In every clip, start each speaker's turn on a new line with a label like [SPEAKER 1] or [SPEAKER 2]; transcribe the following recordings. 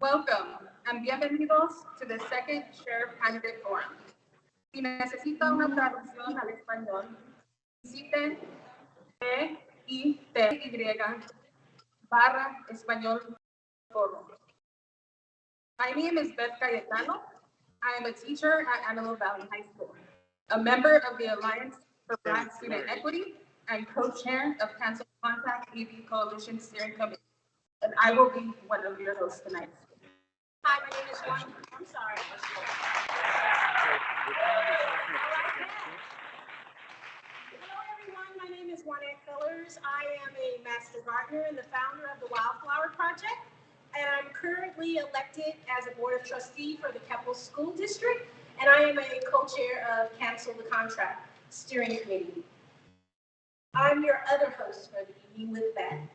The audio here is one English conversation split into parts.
[SPEAKER 1] Welcome and bienvenidos to the second Sheriff Candidate Forum. Si necesita una traducción al español, visiten bit.y/español forum. My name is Beth Cayetano. I am a teacher at Antelope Valley High School, a member of the Alliance for Black Student Equity, and co-chair of Cancel Contact AV Coalition Steering Committee. And I will be one of your hosts tonight.
[SPEAKER 2] Hi, my name is Juan. I'm sorry. Hello, everyone. My name is Juanette Colors. I am a master gardener and the founder of the Wildflower Project, and I'm currently elected as a board of trustee for the Keppel School District, and I am a co-chair of Cancel the Contract Steering Committee. I'm your other host for the evening with Beth.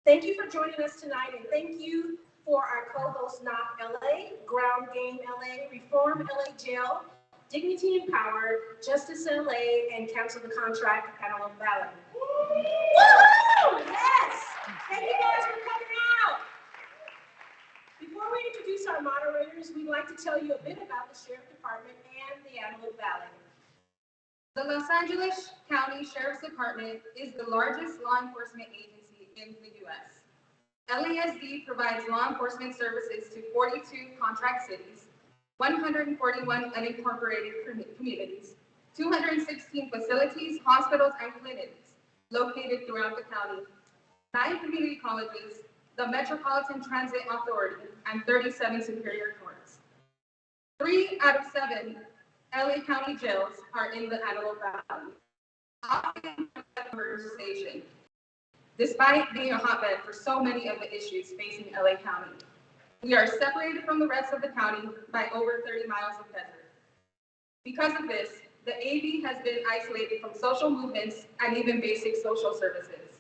[SPEAKER 2] Thank you for joining us tonight, and thank you for our co-hosts, Knock LA, Ground Game LA, Reform LA Jail, Dignity Empowered, Justice LA, and Cancel the Contract Antelope Valley. Woohoo! Yes! Thank you guys for coming out. Before we introduce our moderators, we'd like to tell you a bit about the Sheriff Department and the Antelope Valley.
[SPEAKER 1] The Los Angeles County Sheriff's Department is the largest law enforcement agency in the U.S. LASD provides law enforcement services to 42 contract cities, 141 unincorporated communities, 216 facilities, hospitals, and clinics located throughout the county, 9 community colleges, the Metropolitan Transit Authority, and 37 superior courts. 3 out of 7 LA County jails are in the Antelope Valley, often station, despite being a hotbed for so many of the issues facing LA County. We are separated from the rest of the county by over 30 miles of desert. Because of this, the AV has been isolated from social movements and even basic social services.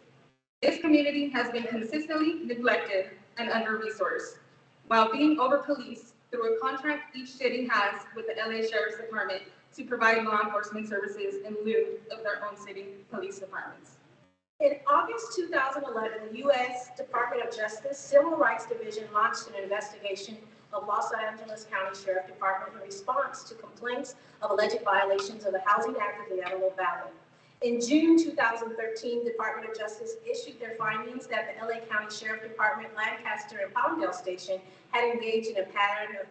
[SPEAKER 1] This community has been consistently neglected and under-resourced, while being over-policed through a contract each city has with the LA Sheriff's Department to provide law enforcement services in lieu of their own city police departments.
[SPEAKER 2] In August 2011, the U.S. Department of Justice Civil Rights Division launched an investigation of Los Angeles County Sheriff Department in response to complaints of alleged violations of the Housing Act of the Antelope Valley. In June 2013, the Department of Justice issued their findings that the LA County Sheriff Department, Lancaster, and Palmdale Station had engaged in a pattern of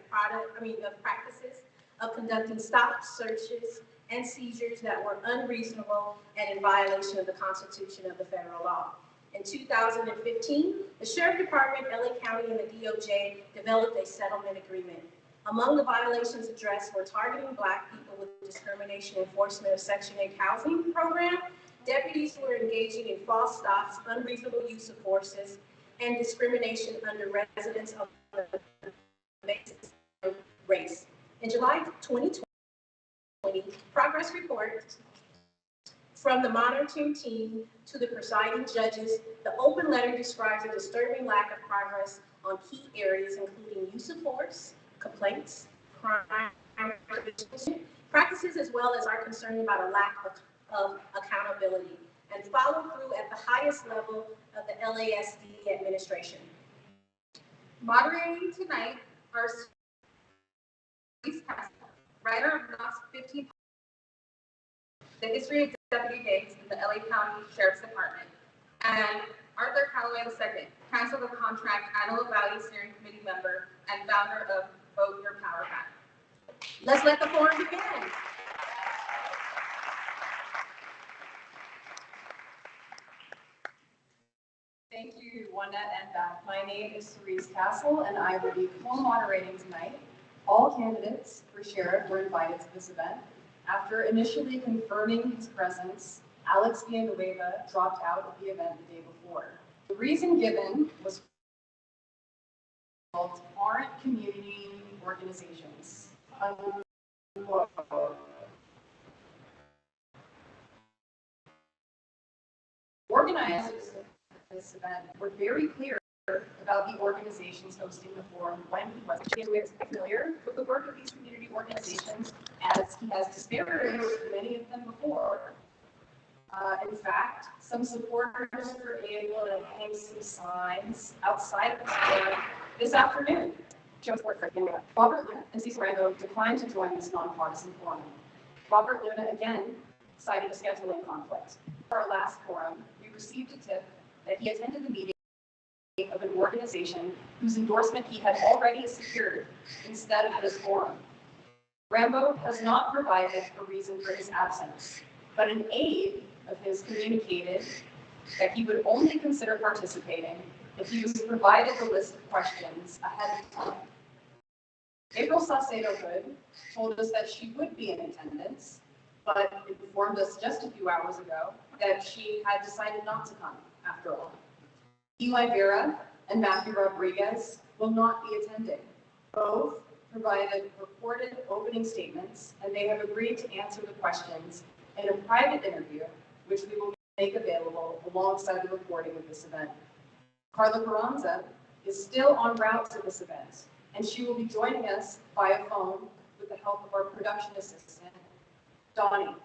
[SPEAKER 2] practices of conducting stops, searches, and seizures that were unreasonable and in violation of the Constitution of the federal law. In 2015, the Sheriff Department, LA County, and the DOJ developed a settlement agreement. Among the violations addressed were targeting Black people with discrimination enforcement of Section 8 housing program, deputies who were engaging in false stops, unreasonable use of forces, and discrimination under residents on the basis of race. In July 2020, progress report from the monitoring team to the presiding judges, the open letter describes a disturbing lack of progress on key areas, including use of force, complaints, crime practices, as well as our concern about a lack of accountability and follow through at the highest level of the LASD administration.
[SPEAKER 1] Moderating tonight are writer of Knox 15, The History of Deputy Gangs in the LA County Sheriff's Department, and Arthur Calloway II, Cancel the Contract Antelope Valley Steering Committee member and founder of Vote Your Power Back.
[SPEAKER 2] Let's let the forum begin.
[SPEAKER 3] Thank you, Juanette and Beth. My name is Cerise Castle, and I will be co-moderating tonight. All candidates for sheriff were invited to this event. After initially confirming his presence, Alex Villanueva dropped out of the event the day before. The reason given was aren't community organizations. Organizers of this event were very clear about the organizations hosting the forum when he was familiar with the work of these community organizations, as he has disparaged many of them before. In fact, some supporters were able to hang some signs outside of the forum This afternoon, Jones Workford, Robert Luna and Cecil Rango declined to join this nonpartisan forum. Robert Luna again cited a scheduling conflict. For our last forum, we received a tip that he attended the meeting of an organization whose endorsement he had already secured instead of this forum. Rambo has not provided a reason for his absence, but an aide of his communicated that he would only consider participating if he was provided the list of questions ahead of time. April Saucedo-Hood told us that she would be in attendance, but informed us just a few hours ago that she had decided not to come after all. Eli Vera and Matthew Rodriguez will not be attending. Both provided recorded opening statements, and they have agreed to answer the questions in a private interview, which we will make available alongside the recording of this event. Carla Carranza is still en route to this event, and she will be joining us via phone with the help of our production assistant, Donnie.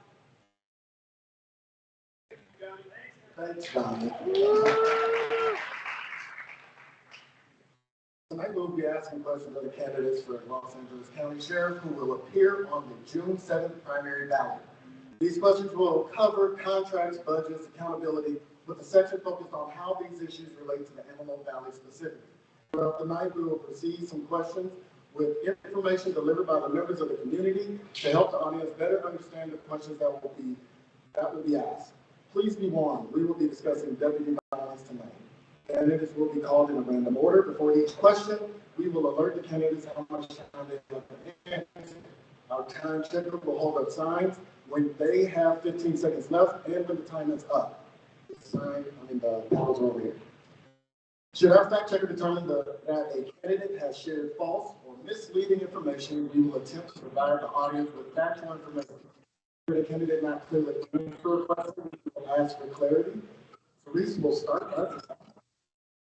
[SPEAKER 4] Thanks, Donnie. Tonight we'll be asking questions of the candidates for Los Angeles County Sheriff who will appear on the June 7th primary ballot. These questions will cover contracts, budgets, accountability, with the section focused on how these issues relate to the Antelope Valley specifically. Throughout the night, we will receive some questions with information delivered by the members of the community to help the audience better understand the questions that will be asked. Please be warned, we will be discussing deputy violence tonight. Candidates will be called in a random order. Before each question, we will alert the candidates how much time they have to answer. Our time checker will hold up signs when they have 15 seconds left and when the time is up. The ballots are over here. Should our fact checker determine that a candidate has shared false or misleading information, we will attempt to provide the audience with factual information. If the candidate not clearly answer a question, we will ask for clarity. Therese will start.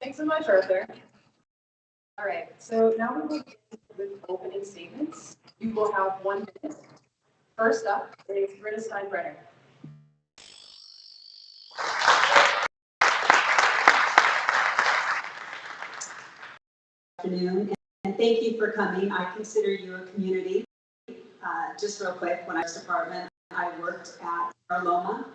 [SPEAKER 3] Thanks so much, Arthur. All right, so now we will begin with opening statements. You will have 1 minute. First up is Britta Steinbrenner.
[SPEAKER 5] Afternoon, and thank you for coming. I consider you a community. Just real quick, when I was department, I worked at Arloma,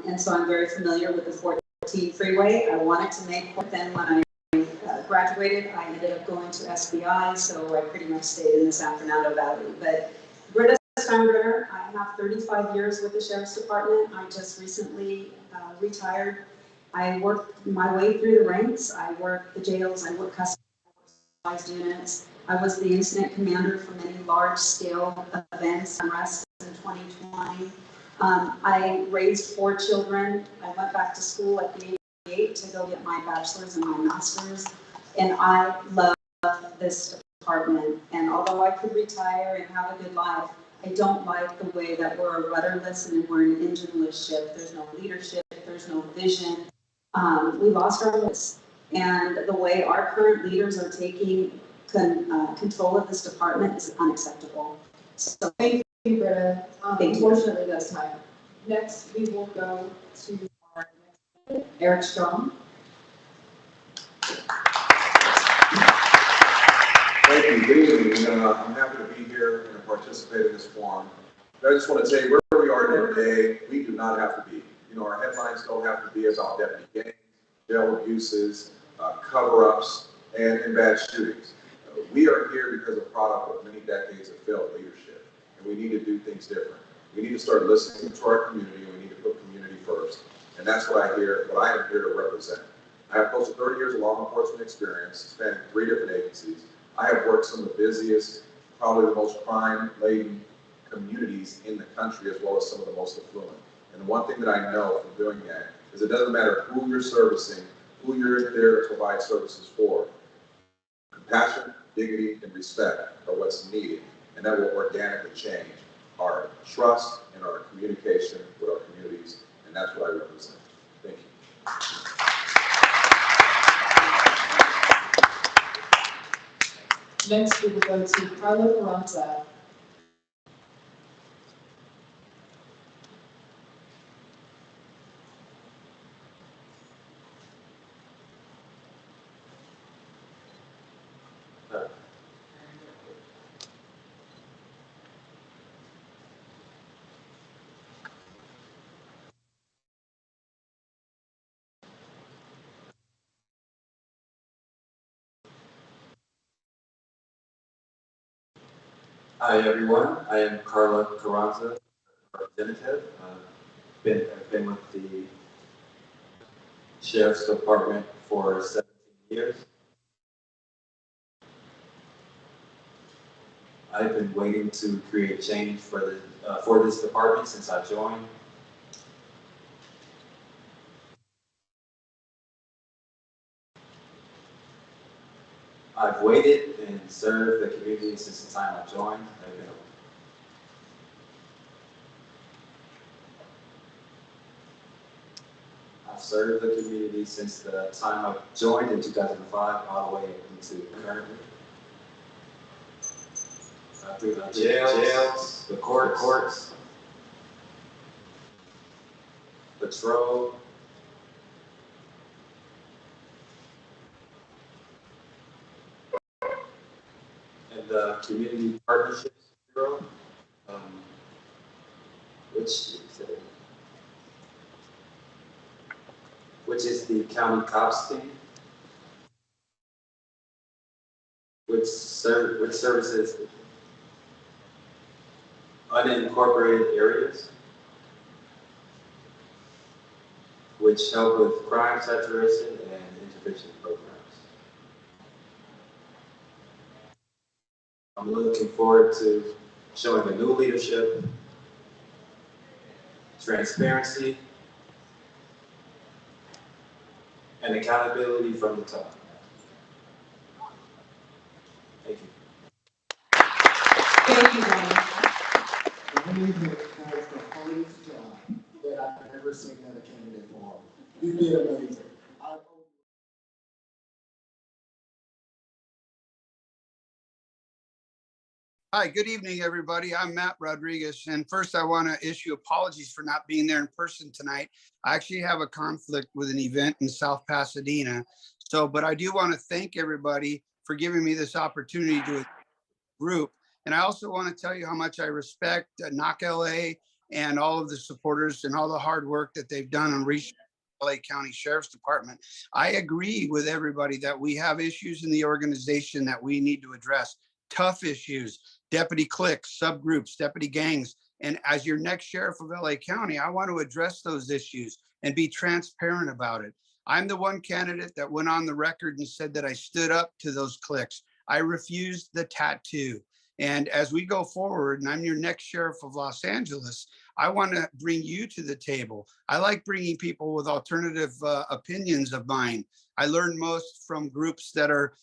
[SPEAKER 5] and so I'm very familiar with the 14 freeway. I wanted to make, then when I graduated, I ended up going to SBI, so I pretty much stayed in the San Fernando Valley. But Britta Steinbrenner, I have 35 years with the Sheriff's Department. I just recently retired. I worked my way through the ranks. I worked the jails, I worked customized units. I was the incident commander for many large-scale events and arrests in 2020. I raised 4 children. I went back to school at the age of 8 to go get my bachelor's and my master's. And I love this department. And although I could retire and have a good life, I don't like the way that we're rudderless and we're an engineless ship. There's no leadership, there's no vision. We lost our voice. And the way our current leaders are taking control of this department is unacceptable. So
[SPEAKER 3] Thank you, Britta.
[SPEAKER 5] Thank you.
[SPEAKER 3] Unfortunately, that's time. Next, we will go to our next Eric Strong.
[SPEAKER 6] Thank you. Good evening. I'm happy to be here and participate in this forum. I just want to say where we are today, we do not have to be. You know, our headlines don't have to be about deputy gangs, jail abuses, cover-ups, and bad shootings. We are here because of a product of many decades of failed leadership, and we need to do things different. We need to start listening to our community, and we need to put community first. And that's what I am here to represent. I have close to 30 years of law enforcement experience, spanning 3 different agencies. I have worked some of the busiest, probably the most crime-laden communities in the country, as well as some of the most affluent. And the one thing that I know from doing that is it doesn't matter who you're servicing, who you're there to provide services for. Compassion, dignity, and respect are what's needed, and that will organically change our trust and our communication with our communities, and that's what I represent. Thank you.
[SPEAKER 3] Next, we will go to Carla Carranza.
[SPEAKER 7] Hi everyone, I am Carla Carranza, representative. I've been with the Sheriff's Department for 17 years. I've been waiting to create change for this department since I joined. I've waited and served the community since the time I joined. I've served the community since the time I joined in 2005, all the way into currently. Through the jails, the courts, patrol, and the Community Partnerships Bureau, which is the county cops team, which services unincorporated areas, which help with crime saturation and intervention programs. I'm looking forward to showing the new leadership, transparency, and accountability from the top. Thank you.
[SPEAKER 5] Thank you, Brian.
[SPEAKER 4] I believe that that is the hardest job that I've ever seen at a candidate for. You did amazing.
[SPEAKER 8] Hi, good evening, everybody. I'm Matt Rodriguez, and first I want to issue apologies for not being there in person tonight. I actually have a conflict with an event in South Pasadena. But I do want to thank everybody for giving me this opportunity to group. And I also want to tell you how much I respect Knock LA and all of the supporters and all the hard work that they've done on reaching LA County Sheriff's Department. I agree with everybody that we have issues in the organization that we need to address. Tough issues, deputy cliques, subgroups, deputy gangs. And as your next sheriff of LA County, I want to address those issues and be transparent about it. I'm the one candidate that went on the record and said that I stood up to those cliques. I refused the tattoo. And as we go forward, and I'm your next sheriff of Los Angeles, I want to bring you to the table. I like bringing people with alternative opinions of mine. I learn most from groups that are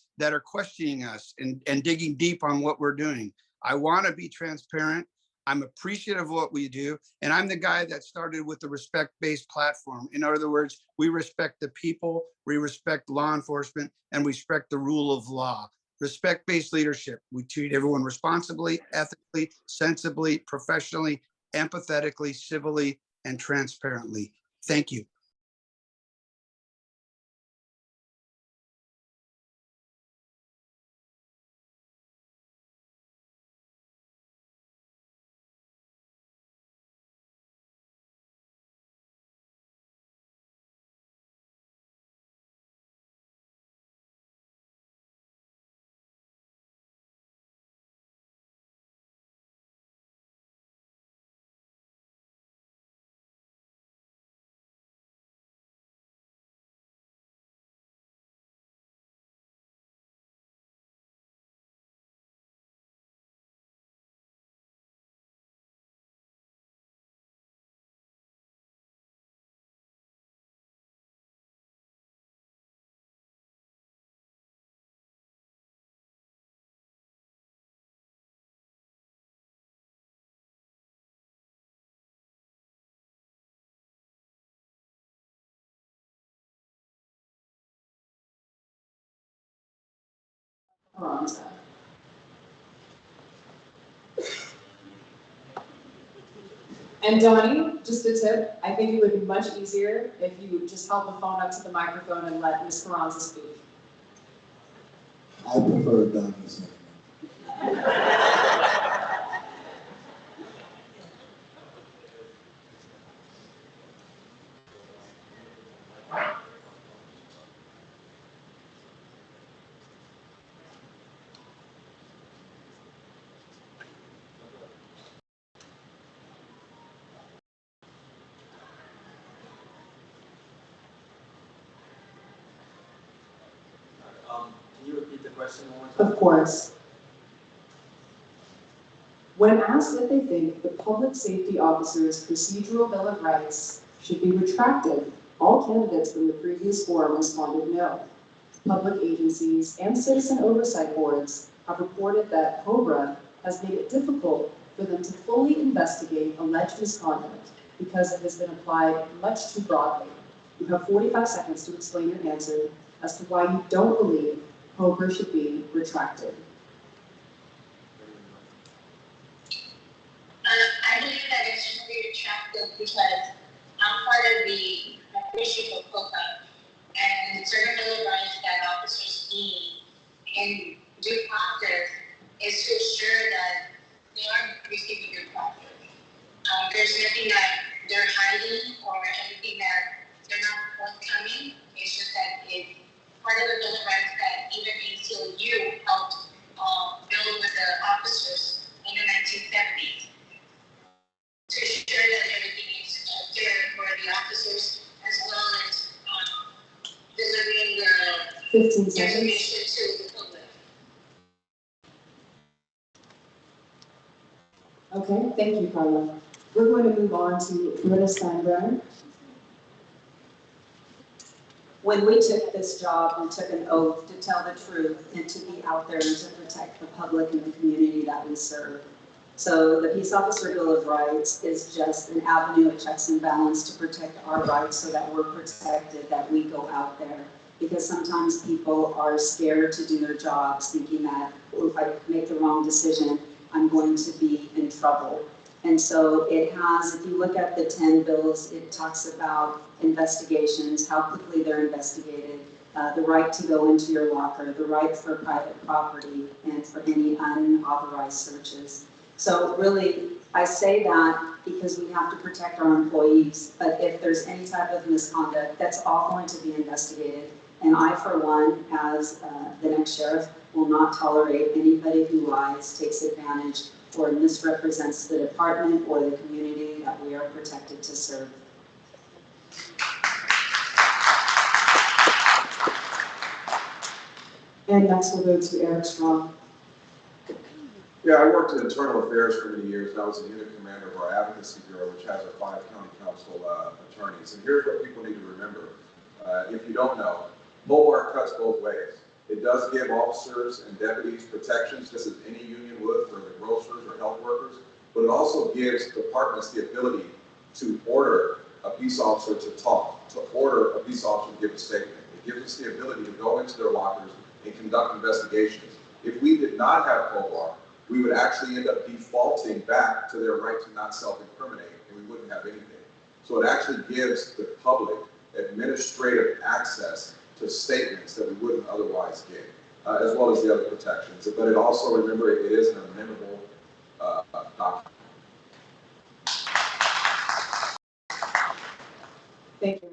[SPEAKER 8] questioning us and digging deep on what we're doing. I want to be transparent. I'm appreciative of what we do. And I'm the guy that started with the respect-based platform. In other words, we respect the people, we respect law enforcement, and we respect the rule of law. Respect-based leadership. We treat everyone responsibly, ethically, sensibly, professionally, empathetically, civilly, and transparently. Thank you.
[SPEAKER 5] Carranza.
[SPEAKER 3] And Donnie, just a tip, I think it would be much easier if you just held the phone up to the microphone and let Ms. Carranza speak.
[SPEAKER 4] I prefer Douglas.
[SPEAKER 7] you repeat the question one more time?
[SPEAKER 3] Of course. When asked if they think the Public Safety Officer's procedural Bill of Rights should be retracted, all candidates from the previous forum responded no. Public agencies and citizen oversight boards have reported that COBRA has made it difficult for them to fully investigate alleged misconduct because it has been applied much too broadly. You have 45 seconds to explain your answer as to why you don't believe COBRA should be retracted.
[SPEAKER 9] I believe that it should be retracted because I'm part of the membership of COPA, and certain Bill of Rights that officers need in due process is to ensure that they are receiving due process. There's nothing that they're hiding or anything that they're not forthcoming. It's just that it's part of the Bill of Rights that even ACLU helped build with the officers in the 1970s. To ensure that everything is fair for the officers as well as delivering the
[SPEAKER 3] 15 seconds.
[SPEAKER 9] information to the public.
[SPEAKER 3] Okay, thank you, Carla. We're going to move on to Britta Steinbrenner.
[SPEAKER 5] When we took this job, we took an oath to tell the truth and to be out there and to protect the public and the community that we serve. So the Peace Officer Bill of Rights is just an avenue of checks and balance to protect our rights so that we're protected, that we go out there. Because sometimes people are scared to do their jobs, thinking that if I make the wrong decision, I'm going to be in trouble. And so it has, if you look at the 10 bills, it talks about investigations, how quickly they're investigated, the right to go into your locker, the right for private property, and for any unauthorized searches. So really, I say that because we have to protect our employees, but if there's any type of misconduct, that's all going to be investigated. And I, for one, as the next sheriff, will not tolerate anybody who lies, takes advantage, or misrepresents the department or the community that we are protected to serve.
[SPEAKER 3] And next we'll go to Eric Strong.
[SPEAKER 6] Yeah, I worked in internal affairs for many years, and I was the unit commander of our advocacy bureau, which has our 5 county council attorneys. And here's what people need to remember. If you don't know, MOBAR cuts both ways. It does give officers and deputies protections, just as any union would for the grocers or health workers, but it also gives departments the ability to order a peace officer to talk, to order a peace officer to give a statement. It gives us the ability to go into their lockers and conduct investigations. If we did not have MOBAR, we would actually end up defaulting back to their right to not self-incriminate, and we wouldn't have anything. So it actually gives the public administrative access to statements that we wouldn't otherwise get, as well as the other protections. But it also, remember, it is an amendable document.
[SPEAKER 3] Thank you.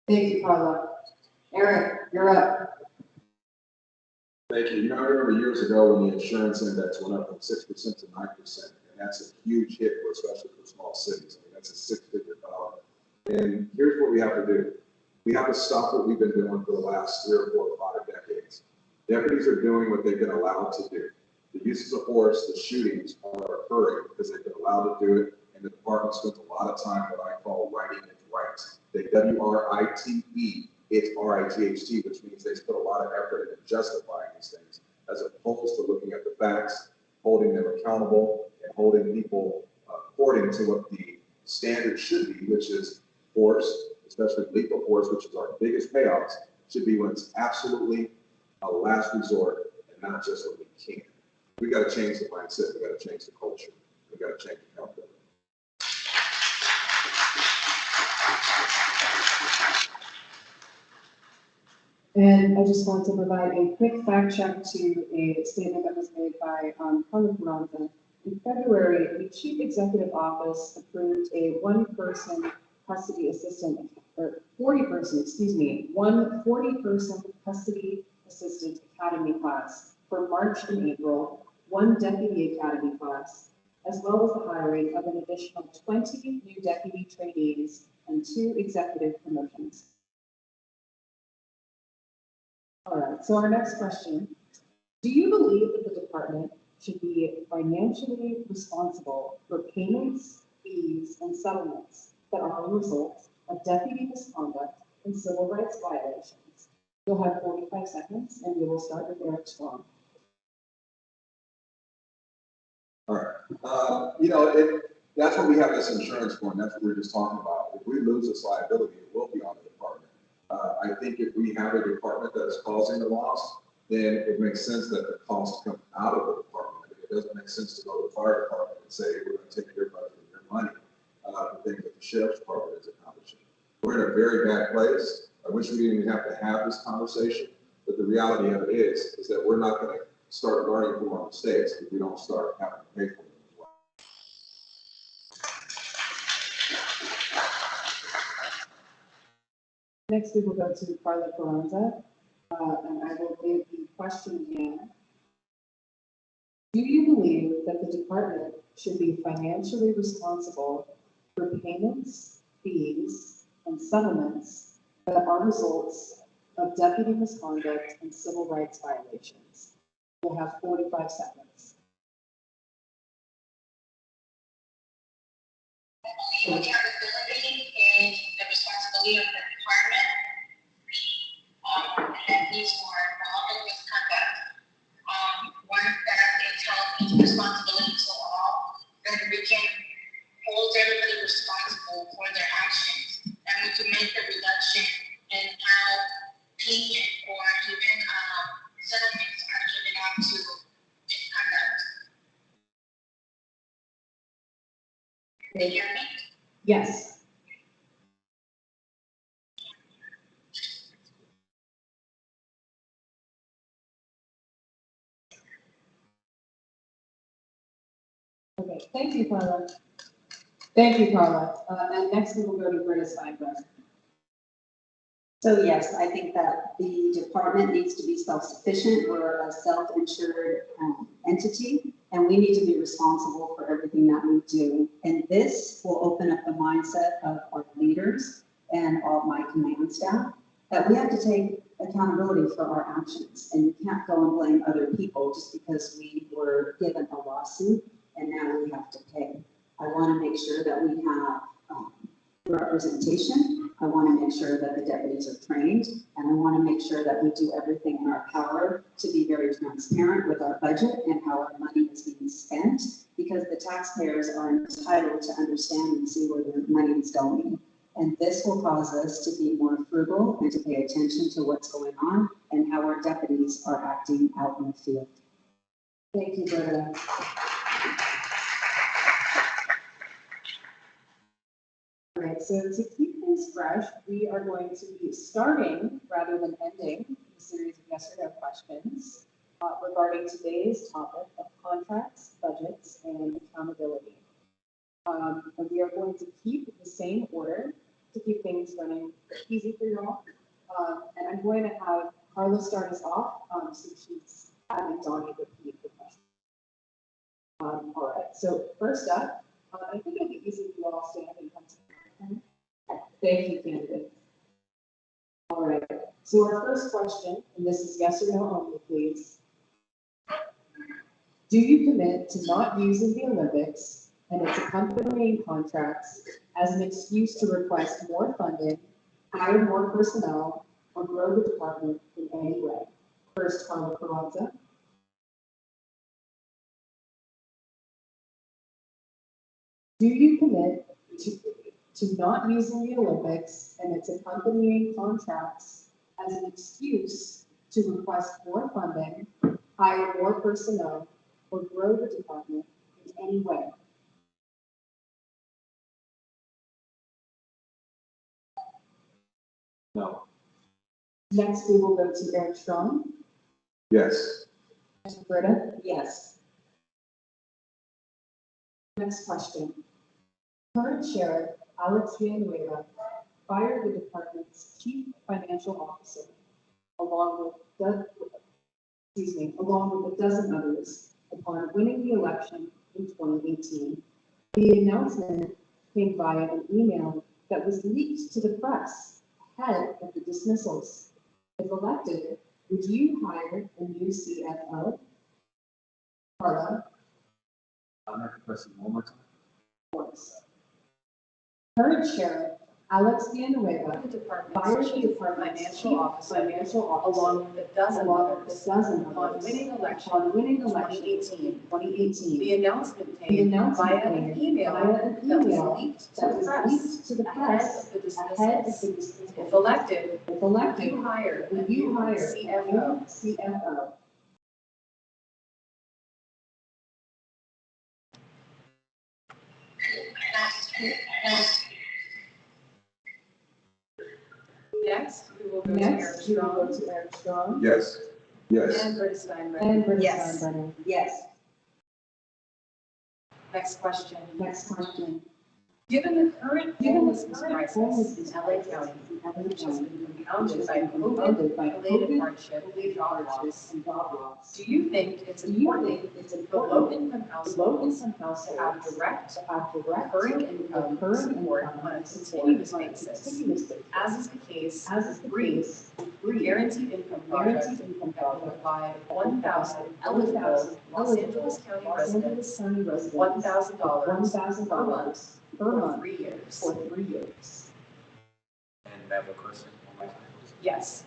[SPEAKER 3] Thank you, Carla. Eric, you're up.
[SPEAKER 6] Thank you. You know, I remember years ago when the insurance index went up from 6% to 9%, and that's a huge hit, for especially for small cities. I mean, that's a six-figure dollar. And here's what we have to do. We have to stop what we've been doing for the last 3 or 4 or 5 decades. Deputies are doing what they've been allowed to do. The uses of force, the shootings are occurring because they've been allowed to do it, and the department spends a lot of time what I call writing it right. They WRITE, it's RITHT, which means they put a lot of effort into justifying these things, as opposed to looking at the facts, holding them accountable, and holding people according to what the standard should be, which is force, especially lethal force, which is our biggest payouts, should be when it's absolutely a last resort and not just when we can. We got to change the mindset. We got to change the culture. We got to change accountability.
[SPEAKER 3] And I just want to provide a quick fact check to a statement that was made by Carla Ferranza. In February, the Chief Executive Office approved a one-person custody assistant, or 40-person, one 40-person custody assistant academy class for March and April, one deputy academy class, as well as the hiring of an additional 20 new deputy trainees and 2 executive promotions. All right, so our next question. Do you believe that the department should be financially responsible for payments, fees, and settlements that are a result of deputy misconduct and civil rights violations? You'll have 45 seconds, and we will start with Eric Strong.
[SPEAKER 6] All right. That's what we have this insurance for, and that's what we we're just talking about. If we lose this liability, it will be on the department. I think if we have a department that is causing the loss, then it makes sense that the cost comes out of the department. I mean, it doesn't make sense to go to the fire department and say, we're going to take your budget and your money, the things that the sheriff's department is accomplishing. We're in a very bad place. I wish we didn't even have to have this conversation, but the reality of it is that we're not going to start learning from our mistakes if we don't start having to pay for them as well.
[SPEAKER 3] Next, we will go to Carla Ferranza, and I will give the question again. Do you believe that the department should be financially responsible for payments, fees, and settlements that are results of deputy misconduct and civil rights violations? We'll have 45 seconds.
[SPEAKER 9] Accountability is the responsibility of the department, and these were involved in misconduct. One that is held responsibility to all, then we can hold everybody responsible for their actions, and we can make the reduction in how payment or even settlements are given out to misconduct. Can you hear me?
[SPEAKER 3] Yes. Okay, thank you, Carla. Thank you, Carla. And next we will go to Britta Steinberg.
[SPEAKER 5] So yes, I think that the department needs to be self-sufficient. We're a self-insured entity, and we need to be responsible for everything that we do. And this will open up the mindset of our leaders and all my command staff that we have to take accountability for our actions. And you can't go and blame other people just because we were given a lawsuit and now we have to pay. I want to make sure that we have representation. I want to make sure that the deputies are trained, and I want to make sure that we do everything in our power to be very transparent with our budget and how our money is being spent, because the taxpayers are entitled to understand and see where their money is going. And this will cause us to be more frugal and to pay attention to what's going on and how our deputies are acting out in the field.
[SPEAKER 3] Thank you, Britta. All right, so to keep things fresh, we are going to be starting rather than ending the series of yes or no questions regarding today's topic of contracts, budgets, and accountability. And we are going to keep the same order to keep things running easy for you all. And I'm going to have Carla start us off, since she's having Donnie repeat the question. All right, so first up, I think it'll be easy if you all stand and come to. Thank you, candidate. All right, so our first question, and this is yes or no only, please. Do you commit to not using the Olympics and its accompanying contracts as an excuse to request more funding, hire more personnel, or grow the department in any way? First, Carla Carranza. Do you commit to not using the Olympics and its accompanying contracts as an excuse to request more funding, hire more personnel, or grow the department in any way?
[SPEAKER 7] No.
[SPEAKER 3] Next, we will go to Eric Strong.
[SPEAKER 6] Yes.
[SPEAKER 3] Britta.
[SPEAKER 5] Yes.
[SPEAKER 3] Next question. Current Sheriff Alex Villanueva fired the department's chief financial officer, along with a dozen others, upon winning the election in 2018. The announcement came via an email that was leaked to the press ahead of the dismissals. If elected, would you hire a new CFO? Carla?
[SPEAKER 7] I'm not question one more time.
[SPEAKER 3] Force. Current Sheriff Alex Villanueva
[SPEAKER 2] The department.
[SPEAKER 3] fired the department's
[SPEAKER 2] Financial officer.
[SPEAKER 3] along with a dozen others,
[SPEAKER 2] Upon winning election.
[SPEAKER 3] 2018.
[SPEAKER 2] The announcement
[SPEAKER 3] The
[SPEAKER 2] came
[SPEAKER 3] announcement
[SPEAKER 2] via
[SPEAKER 3] came
[SPEAKER 2] an email
[SPEAKER 3] via an
[SPEAKER 2] that
[SPEAKER 3] email
[SPEAKER 2] was leaked to
[SPEAKER 3] that
[SPEAKER 2] the
[SPEAKER 3] was
[SPEAKER 2] press
[SPEAKER 3] leaked to the press
[SPEAKER 2] ahead of the
[SPEAKER 3] ahead of the
[SPEAKER 2] dismissals.
[SPEAKER 3] dismissal.
[SPEAKER 2] If elected,
[SPEAKER 3] If
[SPEAKER 2] would
[SPEAKER 3] elected,
[SPEAKER 2] you hire a
[SPEAKER 3] would you
[SPEAKER 2] new
[SPEAKER 3] hire a
[SPEAKER 2] CFO?
[SPEAKER 3] new CFO?
[SPEAKER 2] Next, we will go to Eric
[SPEAKER 3] Next, we will go
[SPEAKER 2] Strong
[SPEAKER 3] to Eric Strong.
[SPEAKER 6] Yes. Yes.
[SPEAKER 2] and Britta Steinbrenner.
[SPEAKER 3] And Britta
[SPEAKER 5] Yes.
[SPEAKER 3] Steinbrenner.
[SPEAKER 5] Yes.
[SPEAKER 2] Next question.
[SPEAKER 3] Next question.
[SPEAKER 2] Given the current homelessness crisis
[SPEAKER 3] homelessness
[SPEAKER 2] in LA County, which has been compounded by COVID-related hardship and job loss,
[SPEAKER 3] and job loss.
[SPEAKER 2] do you think it's
[SPEAKER 3] Do you
[SPEAKER 2] important
[SPEAKER 3] think it's
[SPEAKER 2] for
[SPEAKER 3] important
[SPEAKER 2] low-income
[SPEAKER 3] for
[SPEAKER 2] households
[SPEAKER 3] low-income
[SPEAKER 2] to
[SPEAKER 3] households
[SPEAKER 2] have direct
[SPEAKER 3] to have direct
[SPEAKER 2] recurring income
[SPEAKER 3] recurring
[SPEAKER 2] support
[SPEAKER 3] income
[SPEAKER 2] on a
[SPEAKER 3] support
[SPEAKER 2] continuous
[SPEAKER 3] on a
[SPEAKER 2] basis,
[SPEAKER 3] continuous basis,
[SPEAKER 2] as is the case
[SPEAKER 3] as is the
[SPEAKER 2] Breathe,
[SPEAKER 3] case
[SPEAKER 2] the
[SPEAKER 3] with
[SPEAKER 2] guaranteed income
[SPEAKER 3] guaranteed
[SPEAKER 2] project
[SPEAKER 3] income
[SPEAKER 2] that will
[SPEAKER 3] project
[SPEAKER 2] provide 1,000 eligible Los Angeles County residents
[SPEAKER 3] County
[SPEAKER 2] with
[SPEAKER 3] residents
[SPEAKER 2] $1,000 per month
[SPEAKER 3] per
[SPEAKER 2] for
[SPEAKER 3] month
[SPEAKER 2] 3 years.
[SPEAKER 3] for 3 years.
[SPEAKER 7] And I have a question one more time.
[SPEAKER 2] Yes.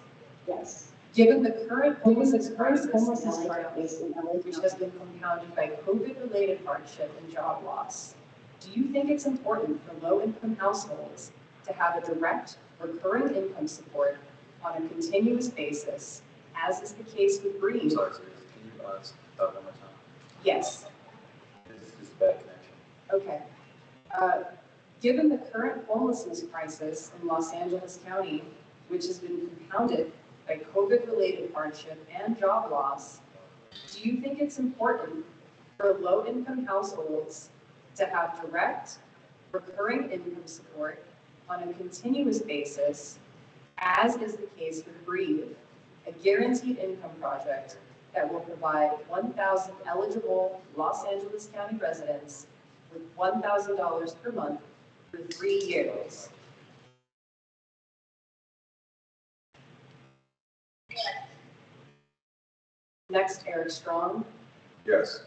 [SPEAKER 3] Yes.
[SPEAKER 2] Given the current
[SPEAKER 3] Given
[SPEAKER 2] homelessness
[SPEAKER 3] the
[SPEAKER 2] crisis
[SPEAKER 3] current homelessness
[SPEAKER 2] in LA
[SPEAKER 3] crisis
[SPEAKER 2] County,
[SPEAKER 3] in LA
[SPEAKER 2] which
[SPEAKER 3] County,
[SPEAKER 2] has been compounded by COVID-related hardship and job loss, do you think it's important for low-income households to have a direct recurring income support on a continuous basis, as is the case with
[SPEAKER 7] I'm
[SPEAKER 2] Breathe?
[SPEAKER 7] sorry, sir. Can you start one more time?
[SPEAKER 2] Yes.
[SPEAKER 7] This is a bad connection.
[SPEAKER 2] Okay. Given the current homelessness crisis in Los Angeles County, which has been compounded by COVID-related hardship and job loss, do you think it's important for low-income households to have direct, recurring income support on a continuous basis, as is the case with Breathe, a guaranteed income project that will provide 1,000 eligible Los Angeles County residents with $1,000 per month for 3 years? Next, Eric Strong.
[SPEAKER 6] Yes.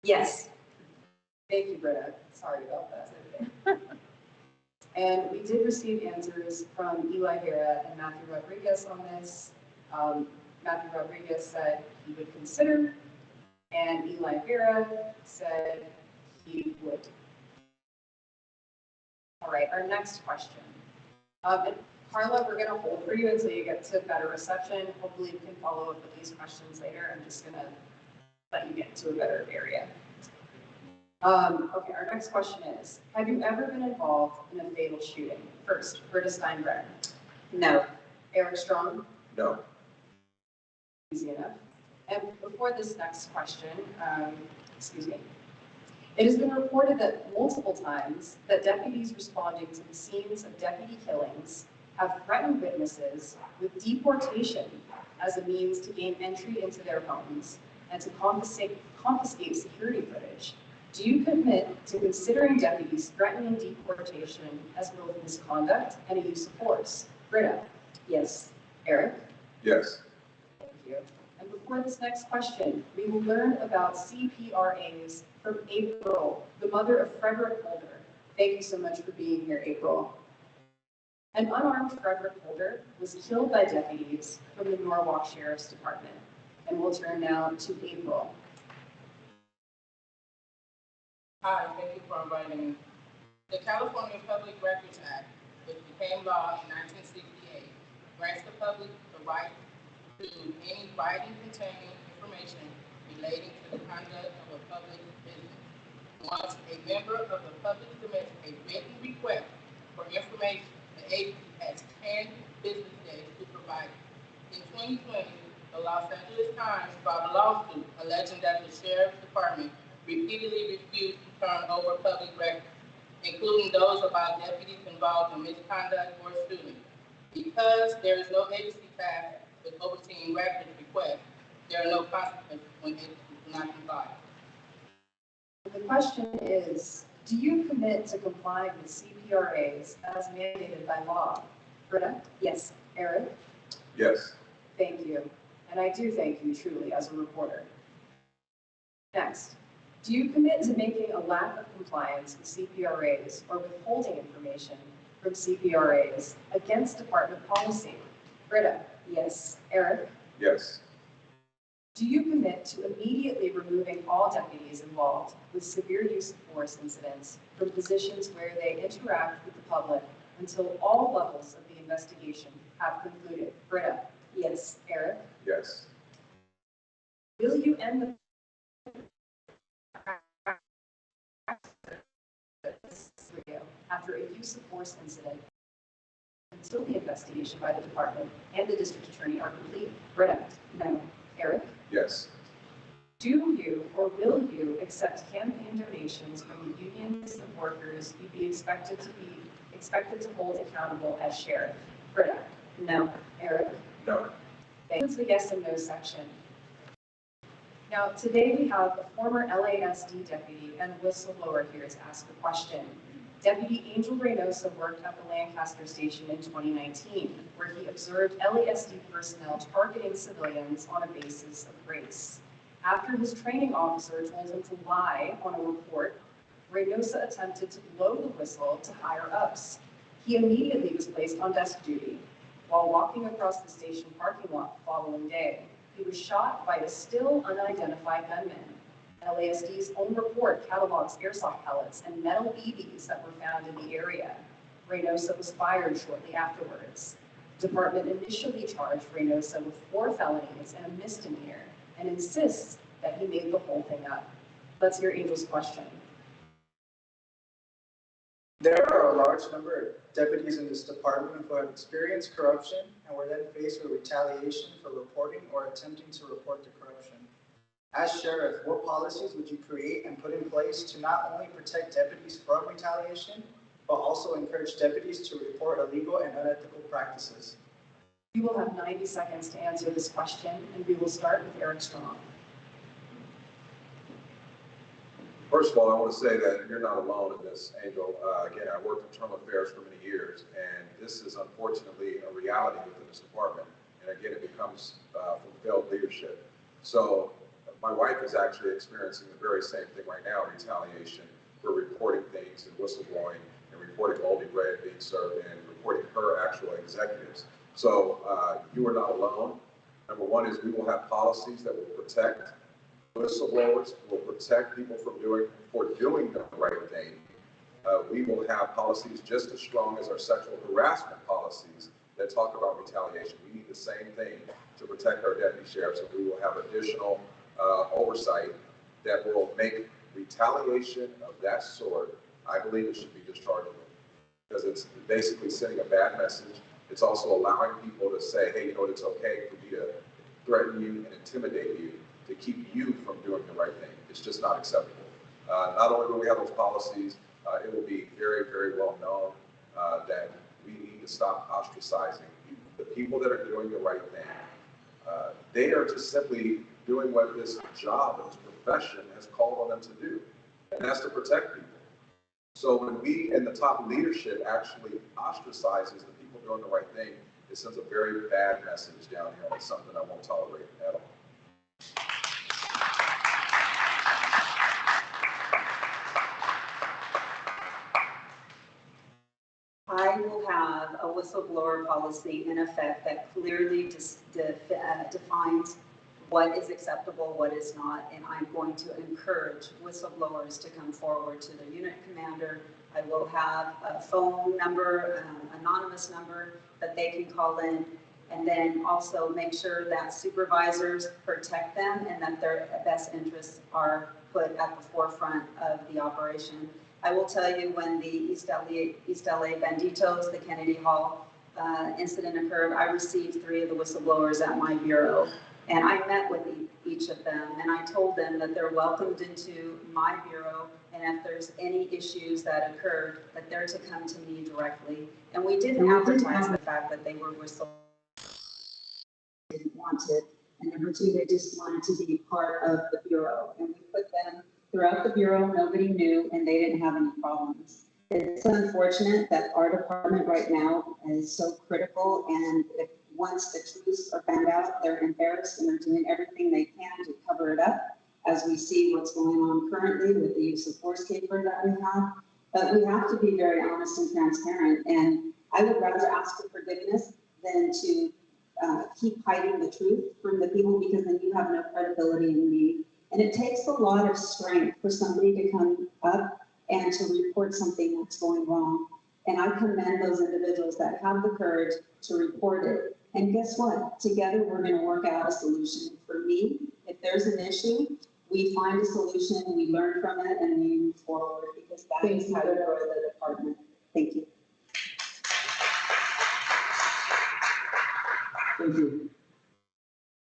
[SPEAKER 5] Yes.
[SPEAKER 2] Thank you, Britta. Sorry about that. And we did receive answers from Eli Vera and Matthew Rodriguez on this. Matthew Rodriguez said he would consider, and Eli Vera said he would. All right, our next question. And Carla, we're going to hold for you until you get to better reception. Hopefully you can follow up with these questions later. I'm just going to let you get to a better area. Okay, our next question is, have you ever been involved in a fatal shooting? First, Britta Steinbrenner.
[SPEAKER 5] No.
[SPEAKER 2] Eric Strong.
[SPEAKER 6] No.
[SPEAKER 2] Easy enough. And before this next question, excuse me,
[SPEAKER 3] It has been reported that multiple times that deputies responding to the scenes of deputy killings have threatened witnesses with deportation as a means to gain entry into their homes and to confiscate security footage. Do you commit to considering deputies threatening deportation as both misconduct and a use of force? Britta?
[SPEAKER 5] Yes.
[SPEAKER 3] Eric?
[SPEAKER 6] Yes.
[SPEAKER 3] Thank you. And before this next question, we will learn about CPRAs from April, the mother of Frederick Holder. Thank you so much for being here, April. An unarmed Frederick Holder was killed by deputies from the Norwalk Sheriff's Department. And we'll turn now to April.
[SPEAKER 10] Hi, thank you for inviting me. The California Public Records Act, which became law in 1968, grants the public the right to any writing containing information relating to the conduct of a public business. Once a member of the public submits a written request for information, the agency has 10 business days to provide it. In 2020, the Los Angeles Times filed a lawsuit alleging that the Sheriff's Department repeatedly refused to turn over public records, including those about deputies involved in misconduct or suing. Because there is no agency tasked with overseeing records requests, there are no consequences when agencies do not comply.
[SPEAKER 3] The question is, do you commit to complying with CPRAs as mandated by law? Britta?
[SPEAKER 5] Yes.
[SPEAKER 3] Eric?
[SPEAKER 6] Yes.
[SPEAKER 3] Thank you. And I do thank you truly as a reporter. Next, do you commit to making a lack of compliance with CPRAs or withholding information from CPRAs against department policy? Britta?
[SPEAKER 5] Yes.
[SPEAKER 3] Eric?
[SPEAKER 6] Yes.
[SPEAKER 3] Do you commit to immediately removing all deputies involved with severe use of force incidents from positions where they interact with the public until all levels of the investigation have concluded? Britta?
[SPEAKER 5] Yes.
[SPEAKER 3] Eric?
[SPEAKER 6] Yes.
[SPEAKER 3] Will you end the after a use of force incident until the investigation by the department and the district attorney are complete? Britta? No. Eric?
[SPEAKER 6] Yes.
[SPEAKER 3] Do you or will you accept campaign donations from the unions of workers you'd be expected to hold accountable as sheriff? Britta?
[SPEAKER 5] No.
[SPEAKER 3] Eric?
[SPEAKER 6] No.
[SPEAKER 3] Thanks for the yes and no section. Now, today we have a former LASD deputy and whistleblower here to ask a question. Deputy Angel Reynosa worked at the Lancaster station in 2019, where he observed LASD personnel targeting civilians on a basis of race. After his training officer told him to lie on a report, Reynosa attempted to blow the whistle to higher ups. He immediately was placed on desk duty. While walking across the station parking lot the following day, he was shot by a still unidentified gunman. LASD's own report catalogs airsoft pellets and metal BBs that were found in the area. Reynosa was fired shortly afterwards. The department initially charged Reynosa with 4 felonies and a misdemeanor and insists that he made the whole thing up. Let's hear Angel's question.
[SPEAKER 11] There are a large number of deputies in this department who have experienced corruption and were then faced with retaliation for reporting or attempting to report the corruption. As sheriff, what policies would you create and put in place to not only protect deputies from retaliation, but also encourage deputies to report illegal and unethical practices?
[SPEAKER 3] You will have 90 seconds to answer this question, and we will start with Eric Strong.
[SPEAKER 6] First of all, I want to say that you're not alone in this, Angel. Again, I worked in internal affairs for many years, and this is unfortunately a reality within this department. And again, it becomes from failed leadership. So my wife is actually experiencing the very same thing right now, retaliation for reporting things and whistleblowing and reporting moldy bread being served and reporting her actual executives. So you are not alone. Number one is we will have policies that will protect whistleblowers, will protect people from doing the right thing. We will have policies just as strong as our sexual harassment policies that talk about retaliation. We need the same thing to protect our deputy sheriffs, and we will have additional oversight that will make retaliation of that sort, I believe it should be dischargeable, because it's basically sending a bad message. It's also allowing people to say, hey, you know what, it's okay for me to threaten you and intimidate you to keep you from doing the right thing. It's just not acceptable. Not only will we have those policies, it will be very, very well known that we need to stop ostracizing the people that are doing the right thing. They are just simply doing what this job and this profession has called on them to do, and that's to protect people. So when we in the top leadership actually ostracizes the people doing the right thing, it sends a very bad message down here, and it's something I won't tolerate at all.
[SPEAKER 5] I will have a whistleblower policy in effect that clearly defines what is acceptable, what is not, and I'm going to encourage whistleblowers to come forward to their unit commander. I will have a phone number, anonymous number that they can call in, and then also make sure that supervisors protect them and that their best interests are put at the forefront of the operation. I will tell you, when the East LA Banditos, the Kennedy Hall incident occurred, I received 3 of the whistleblowers at my bureau, and I met with each of them, and I told them that they're welcomed into my bureau, and if there's any issues that occurred, that they're to come to me directly. And we didn't advertise the fact that they were whistleblowers. Didn't want it. And number 2, they just wanted to be part of the bureau, and we put them throughout the bureau. Nobody knew, and they didn't have any problems. It's unfortunate that our department right now is so critical, and if once the truths are found out, they're embarrassed and they're doing everything they can to cover it up, as we see what's going on currently with the use of force caper that we have. But we have to be very honest and transparent, and I would rather ask for forgiveness than to keep hiding the truth from the people, because then you have no credibility in me. And it takes a lot of strength for somebody to come up and to report something that's going wrong. And I commend those individuals that have the courage to report it. And guess what? Together, we're going to work out a solution. For me, if there's an issue, we find a solution, we learn from it, and we move forward, because that is how you grow the department. Thank you.
[SPEAKER 12] Thank you.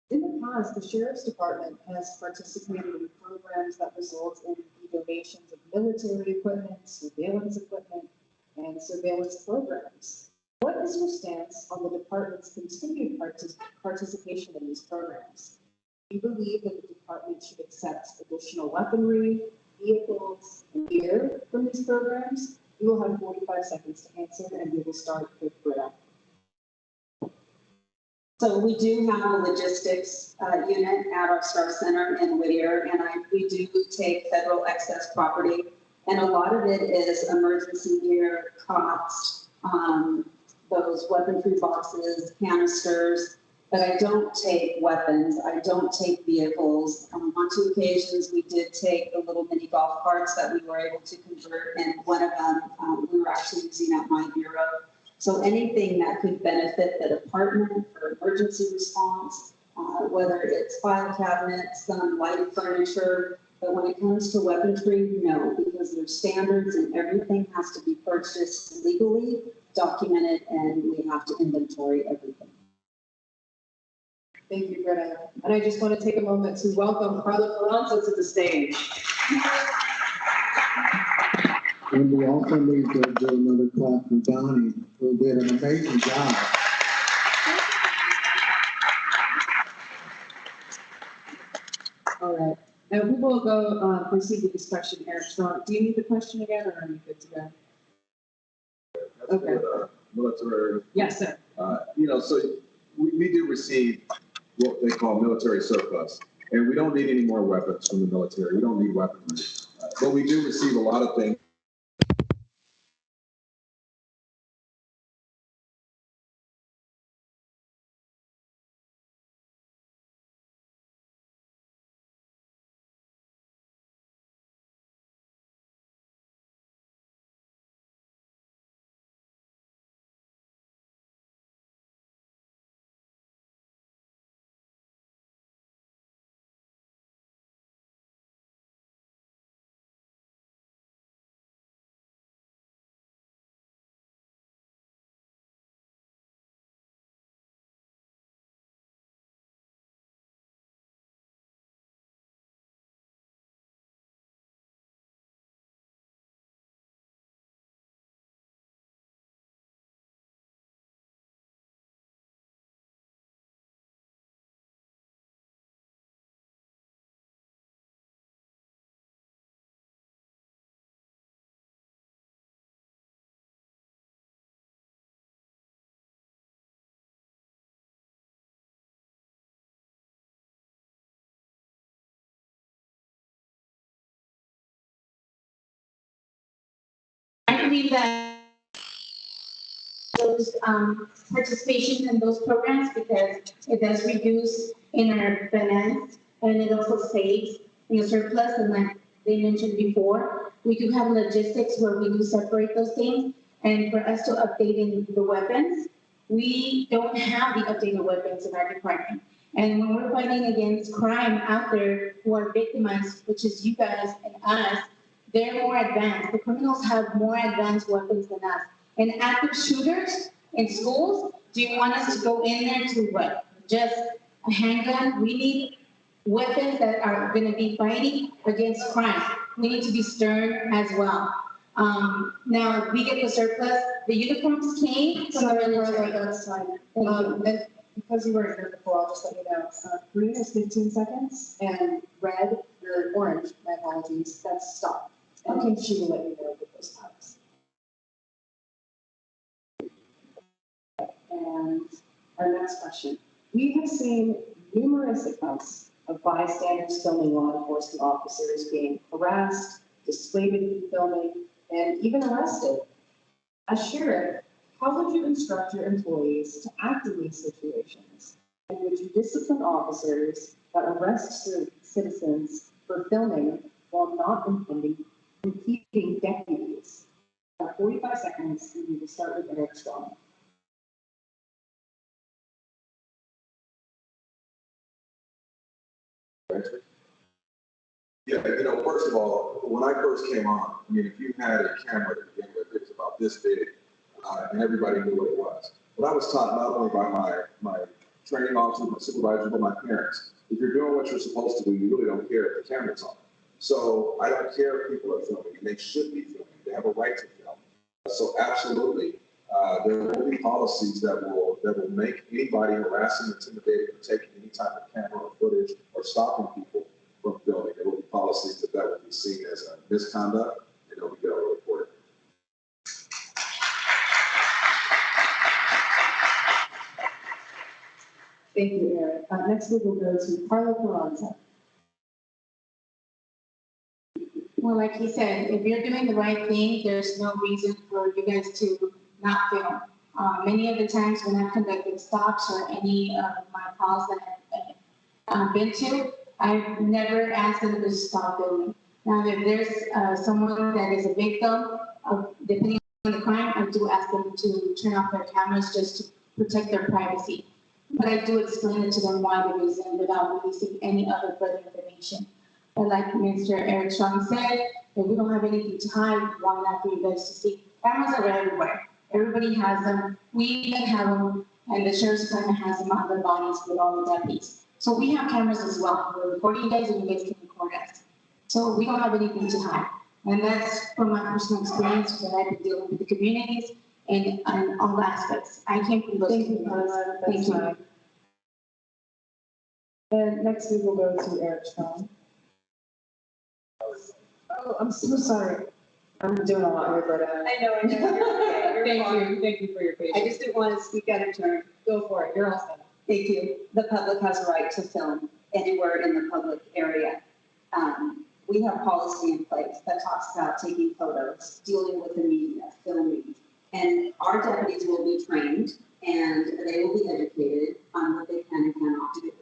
[SPEAKER 12] In the past, the Sheriff's Department has participated in programs that result in the donations of military equipment, surveillance equipment, and surveillance programs. What is your stance on the department's continued participation in these programs? Do you believe that the department should accept additional weaponry, vehicles, and gear from these programs? You will have 45 seconds to answer, and we will start with Britta.
[SPEAKER 5] So we do have a logistics unit at our Star Center in Whittier, and we do take federal excess property, and a lot of it is emergency gear, cots, those weapon-free boxes, canisters, but I don't take weapons, I don't take vehicles. On 2 occasions, we did take the little mini golf carts that we were able to convert, and one of them we were actually using at my bureau. So anything that could benefit the department for emergency response, whether it's file cabinets, some light furniture, but when it comes to weaponry, no, because there's standards and everything has to be purchased legally, documented, and we have to inventory everything.
[SPEAKER 12] Thank you, Britta. And I just want to take a moment to welcome Carla Carranza to the stage.
[SPEAKER 13] And we also need to do another clap for Donnie, who did an amazing job.
[SPEAKER 12] All right. Now we will go proceed with this question. Eric Strong, do you need the question again, or are you good to go? Okay.
[SPEAKER 6] Military.
[SPEAKER 12] Yes, sir.
[SPEAKER 6] So we do receive what they call military surplus, and we don't need any more weapons from the military. We don't need weaponry, but we do receive a lot of things
[SPEAKER 14] agree that those participation in those programs because it does reduce in our finance and it also saves in the surplus. And like they mentioned before, we do have logistics where we do separate those things. And for us to update in the weapons, we don't have the updated weapons in our department. And when we're fighting against crime out there who are victimized, which is you guys and us, they're more advanced. The criminals have more advanced weapons than us. And active shooters in schools, do you want us to go in there to what? Just a handgun? We need weapons that are gonna be fighting against crime. We need to be stern as well. Now, we get the surplus, the uniforms came from the military.
[SPEAKER 12] That's fine. And because you weren't here before, I'll just let you know, green is 15 seconds and red, or orange, my apologies, that's stop. Okay, she will let you know with those times. And our next question. We have seen numerous accounts of bystanders filming law enforcement officers being harassed, dissuaded from filming, and even arrested. As sheriff, how would you instruct your employees to act in these situations? And would you discipline officers that arrest citizens for filming while not impeding deputies? 45 seconds, and we will start with Eric Strong.
[SPEAKER 6] Yeah, first of all, when I first came on, I mean, if you had a camera to begin with, it was about this big, and everybody knew what it was. But I was taught not only by my training officers, my supervisors, but my parents. If you're doing what you're supposed to do, you really don't care if the camera's on. So I don't care if people are filming, and they should be filming. They have a right to film. So absolutely, there will be policies that will make anybody harassing, intimidating, or taking any type of camera or footage or stopping people from filming. There will be policies that will be seen as a misconduct, and they'll be reported.
[SPEAKER 12] Thank you, Eric. Next we will go to Carla Carranza.
[SPEAKER 14] Well, like he said, if you're doing the right thing, there's no reason for you guys to not film. Many of the times when I've conducted stops or any of my calls that I've been to, I've never asked them to stop filming. Now, if there's someone that is a victim of, depending on the crime, I do ask them to turn off their cameras just to protect their privacy. But I do explain it to them why the reason without releasing any other further information. But like Mr. Eric Strong said, if we don't have anything to hide, why not for you guys to see? Cameras are everywhere. Everybody has them. We even have them, and the sheriff's department has them on their bodies with all the deputies. So we have cameras as well. We're recording you guys, and you guys can record us. So we don't have anything to hide. And that's from my personal experience that I've been dealing with the communities and all aspects. I came from those communities. Thank you.
[SPEAKER 12] And next we will go to Eric Strong. Oh, I'm so sorry. I'm doing a lot here, but
[SPEAKER 5] I know.
[SPEAKER 12] Thank you for your patience.
[SPEAKER 5] I just didn't want to speak out of turn.
[SPEAKER 12] Go for it. You're all set.
[SPEAKER 5] Thank you. The public has a right to film anywhere in the public area. We have policy in place that talks about taking photos, dealing with the media, filming. And our deputies will be trained and they will be educated on what they can and cannot do.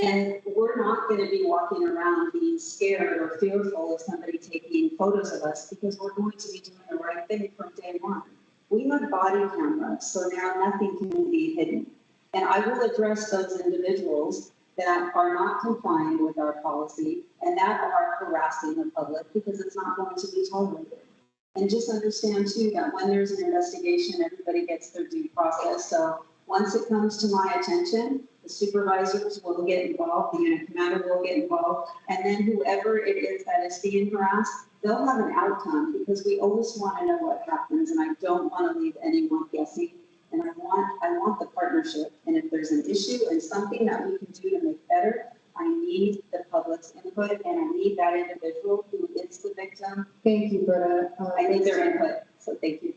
[SPEAKER 5] And we're not going to be walking around being scared or fearful of somebody taking photos of us because we're going to be doing the right thing from day one. We have body cameras, so now nothing can be hidden. And I will address those individuals that are not complying with our policy and that are harassing the public because it's not going to be tolerated. And just understand too that when there's an investigation, everybody gets their due process. So once it comes to my attention, the supervisors will get involved, the unit commander will get involved, and then whoever it is that is being harassed, they'll have an outcome because we always want to know what happens, and I don't want to leave anyone guessing. And I want the partnership. And if there's an issue and something that we can do to make better, I need the public's input, and I need that individual who is the victim.
[SPEAKER 12] Thank you, Britta.
[SPEAKER 5] I need their input, so thank you.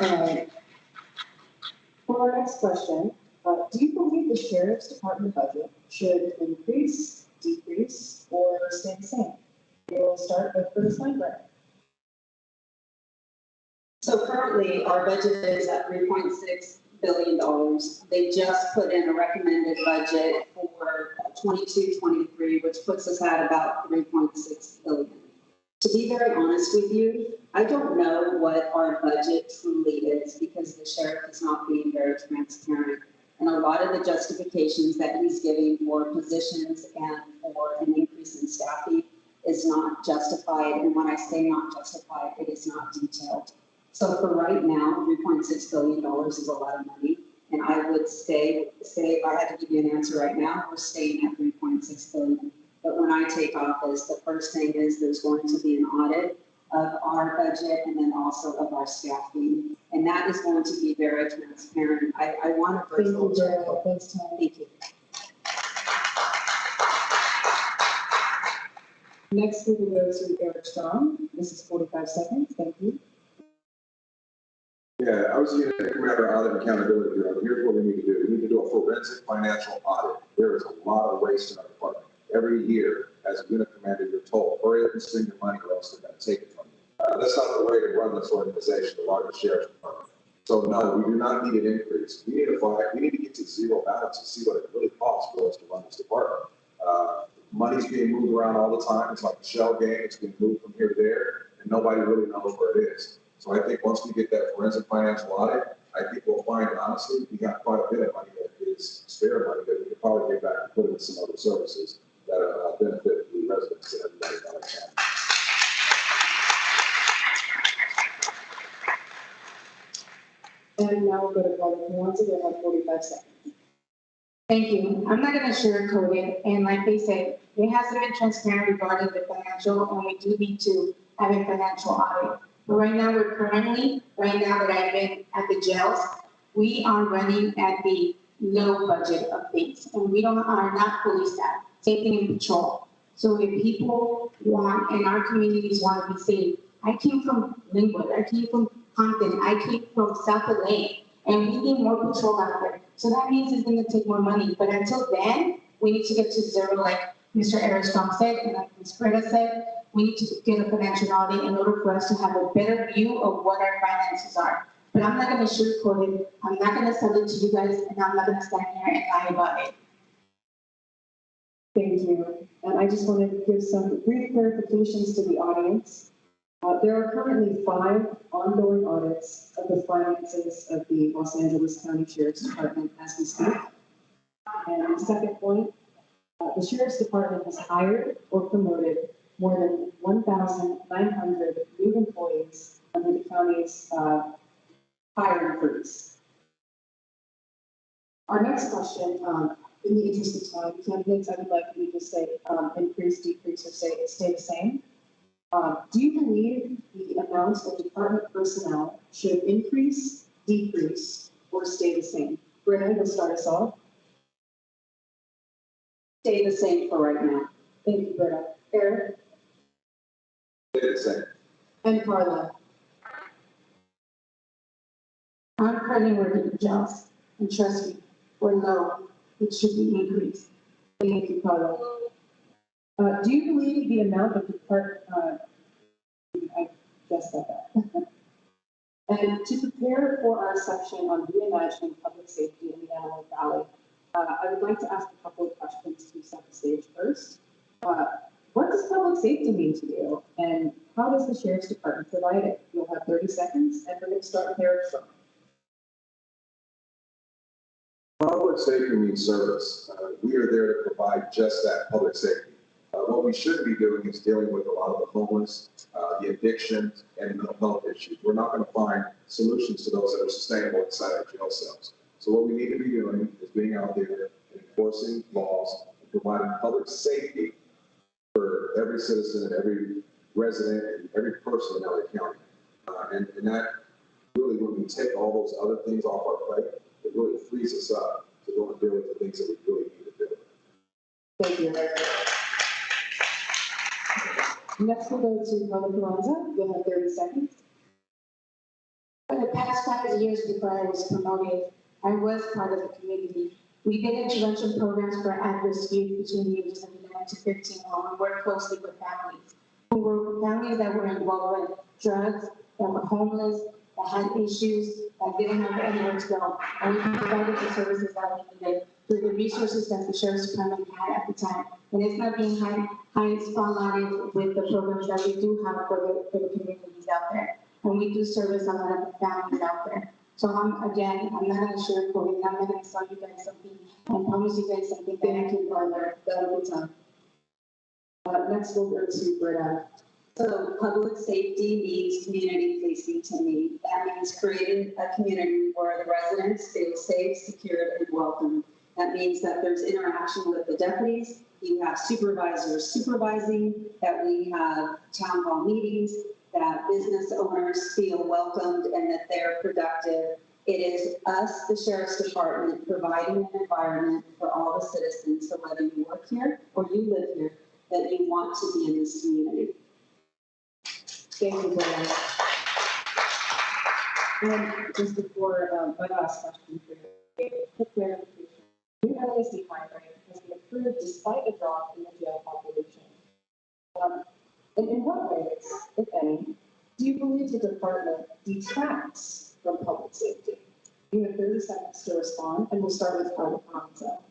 [SPEAKER 12] All right. For our next question, do you believe the sheriff's department budget should increase, decrease, or stay the same? We'll start with Britta Steinberg.
[SPEAKER 5] So currently, our budget is at $3.6 billion. They just put in a recommended budget for 22-23, which puts us at about 3.6 billion. To be very honest with you, I don't know what our budget truly is because the sheriff is not being very transparent. And a lot of the justifications that he's giving for positions and for an increase in staffing is not justified. And when I say not justified, it is not detailed. So for right now, $3.6 billion is a lot of money. And I would say if I had to give you an answer right now, we're staying at 3.6 billion. But when I take office, the first thing is there's going to be an audit of our budget and then also of our staffing. And that is going to be very transparent. I want to.
[SPEAKER 12] Thank you, Gerald. Thanks, Tom.
[SPEAKER 5] Thank you.
[SPEAKER 12] Next, we will go to Eric Strong. This is 45 seconds. Thank you.
[SPEAKER 6] Yeah, I was going to Commander Audit and Accountability Bureau. Here's what we need to do. We need to do a forensic financial audit. There is a lot of waste in our department. Every year, as a unit commander, you're told, hurry up and spend your money or else they're going to take it from you. That's not the way to run this organization, the largest sheriff's department. So no, we do not need an increase. We need to get to zero balance and see what it really costs for us to run this department. Money's being moved around all the time. It's like a shell game. It's being moved from here to there, and nobody really knows where it is. So I think once we get that forensic financial audit, I think we'll find, honestly, we got quite a bit of money that is spare money that we could probably get back and put into some other services that benefit the residents and everybody in our county.
[SPEAKER 12] And now we'll go to Paula Kwanzaa. They have 45 seconds.
[SPEAKER 14] Thank you. I'm not going to sugarcoat it. And like they said, it hasn't been transparent regarding the financial, and we do need to have a financial audit. But right now that I've been at the jails, we are running at the low budget of things, and we are not fully staffed. Same thing in patrol. So if people want, and our communities want to be safe, I came from Linwood, I came from Compton, I came from South LA, and we need more patrol out there. So that means it's going to take more money. But until then, we need to get to zero, like Mr. Eric Strong said, and like Ms. Greta said. We need to get a financial audit in order for us to have a better view of what our finances are. But I'm not going to sugarcoat it. I'm not going to sell it to you guys, and I'm not going to stand here and lie about it.
[SPEAKER 12] Thank you. And I just want to give some brief clarifications to the audience. There are currently 5 ongoing audits of the finances of the Los Angeles County Sheriff's Department as we speak. And the second point, the Sheriff's Department has hired or promoted more than 1,900 new employees under the county's hiring freeze. Our next question, in the interest of time, candidates, I would like you to say increase, decrease, or stay the same. Do you believe the amount of department personnel should increase, decrease, or stay the same? Britta, you'll start us off.
[SPEAKER 5] Stay the same for right now.
[SPEAKER 12] Thank you, Britta. Eric?
[SPEAKER 6] Stay the same.
[SPEAKER 12] And Carla?
[SPEAKER 14] I'm currently working in jails, and trust me, we're low. It should be increased.
[SPEAKER 12] Thank you, Carla. Do you believe the amount of I guessed that. And to prepare for our section on reimagining public safety in the Antelope Valley, I would like to ask a couple of questions to set the stage first. What does public safety mean to you, and how does the Sheriff's Department provide it? You'll have 30 seconds, and we're going to start with Eric Strong.
[SPEAKER 6] Public safety means service. We are there to provide just that, public safety. What we should be doing is dealing with a lot of the homeless, the addiction, and mental health issues. We're not going to find solutions to those that are sustainable inside our jail cells. So what we need to be doing is being out there and enforcing laws and providing public safety for every citizen and every resident and every person in LA County. And that really, when we take all those other things off our plate, it really frees us up to go and deal with the things that we really need to do.
[SPEAKER 12] Thank you, Eric. Next, we'll go to Paula Kwanzaa. You'll have 30 seconds.
[SPEAKER 14] For the past 5 years before I was promoted, I was part of the community. We did intervention programs for at-risk youth between the ages of 11 to 15, where we worked closely with families that were involved in drugs, that were homeless, that that had issues, that didn't have anywhere to go. And we provided the services that we needed through the resources that the sheriff's department had at the time. And it's not being high spotlighted with the programs that we do have for the communities out there. And we do service a lot of the families out there. So I'm not gonna sugarcoat it, I'm not gonna sell you guys something, and promise you guys something that I can deliver.
[SPEAKER 5] That'll be time. Next we'll go to Britta. So public safety means community policing to me. That means creating a community where the residents feel safe, secure, and welcome. That means that there's interaction with the deputies, you have supervisors supervising, that we have town hall meetings, that business owners feel welcomed and that they're productive. It is us, the Sheriff's Department, providing an environment for all the citizens, so whether you work here or you live here, that you want to be in this community.
[SPEAKER 12] Thank you, Brian. And just before, my last question for you, quick clarification. New LASD hiring has been approved despite a drop in the jail population. And in what ways, if any, do you believe the department detracts from public safety? You have 30 seconds to respond, and we'll start with Private Counsel.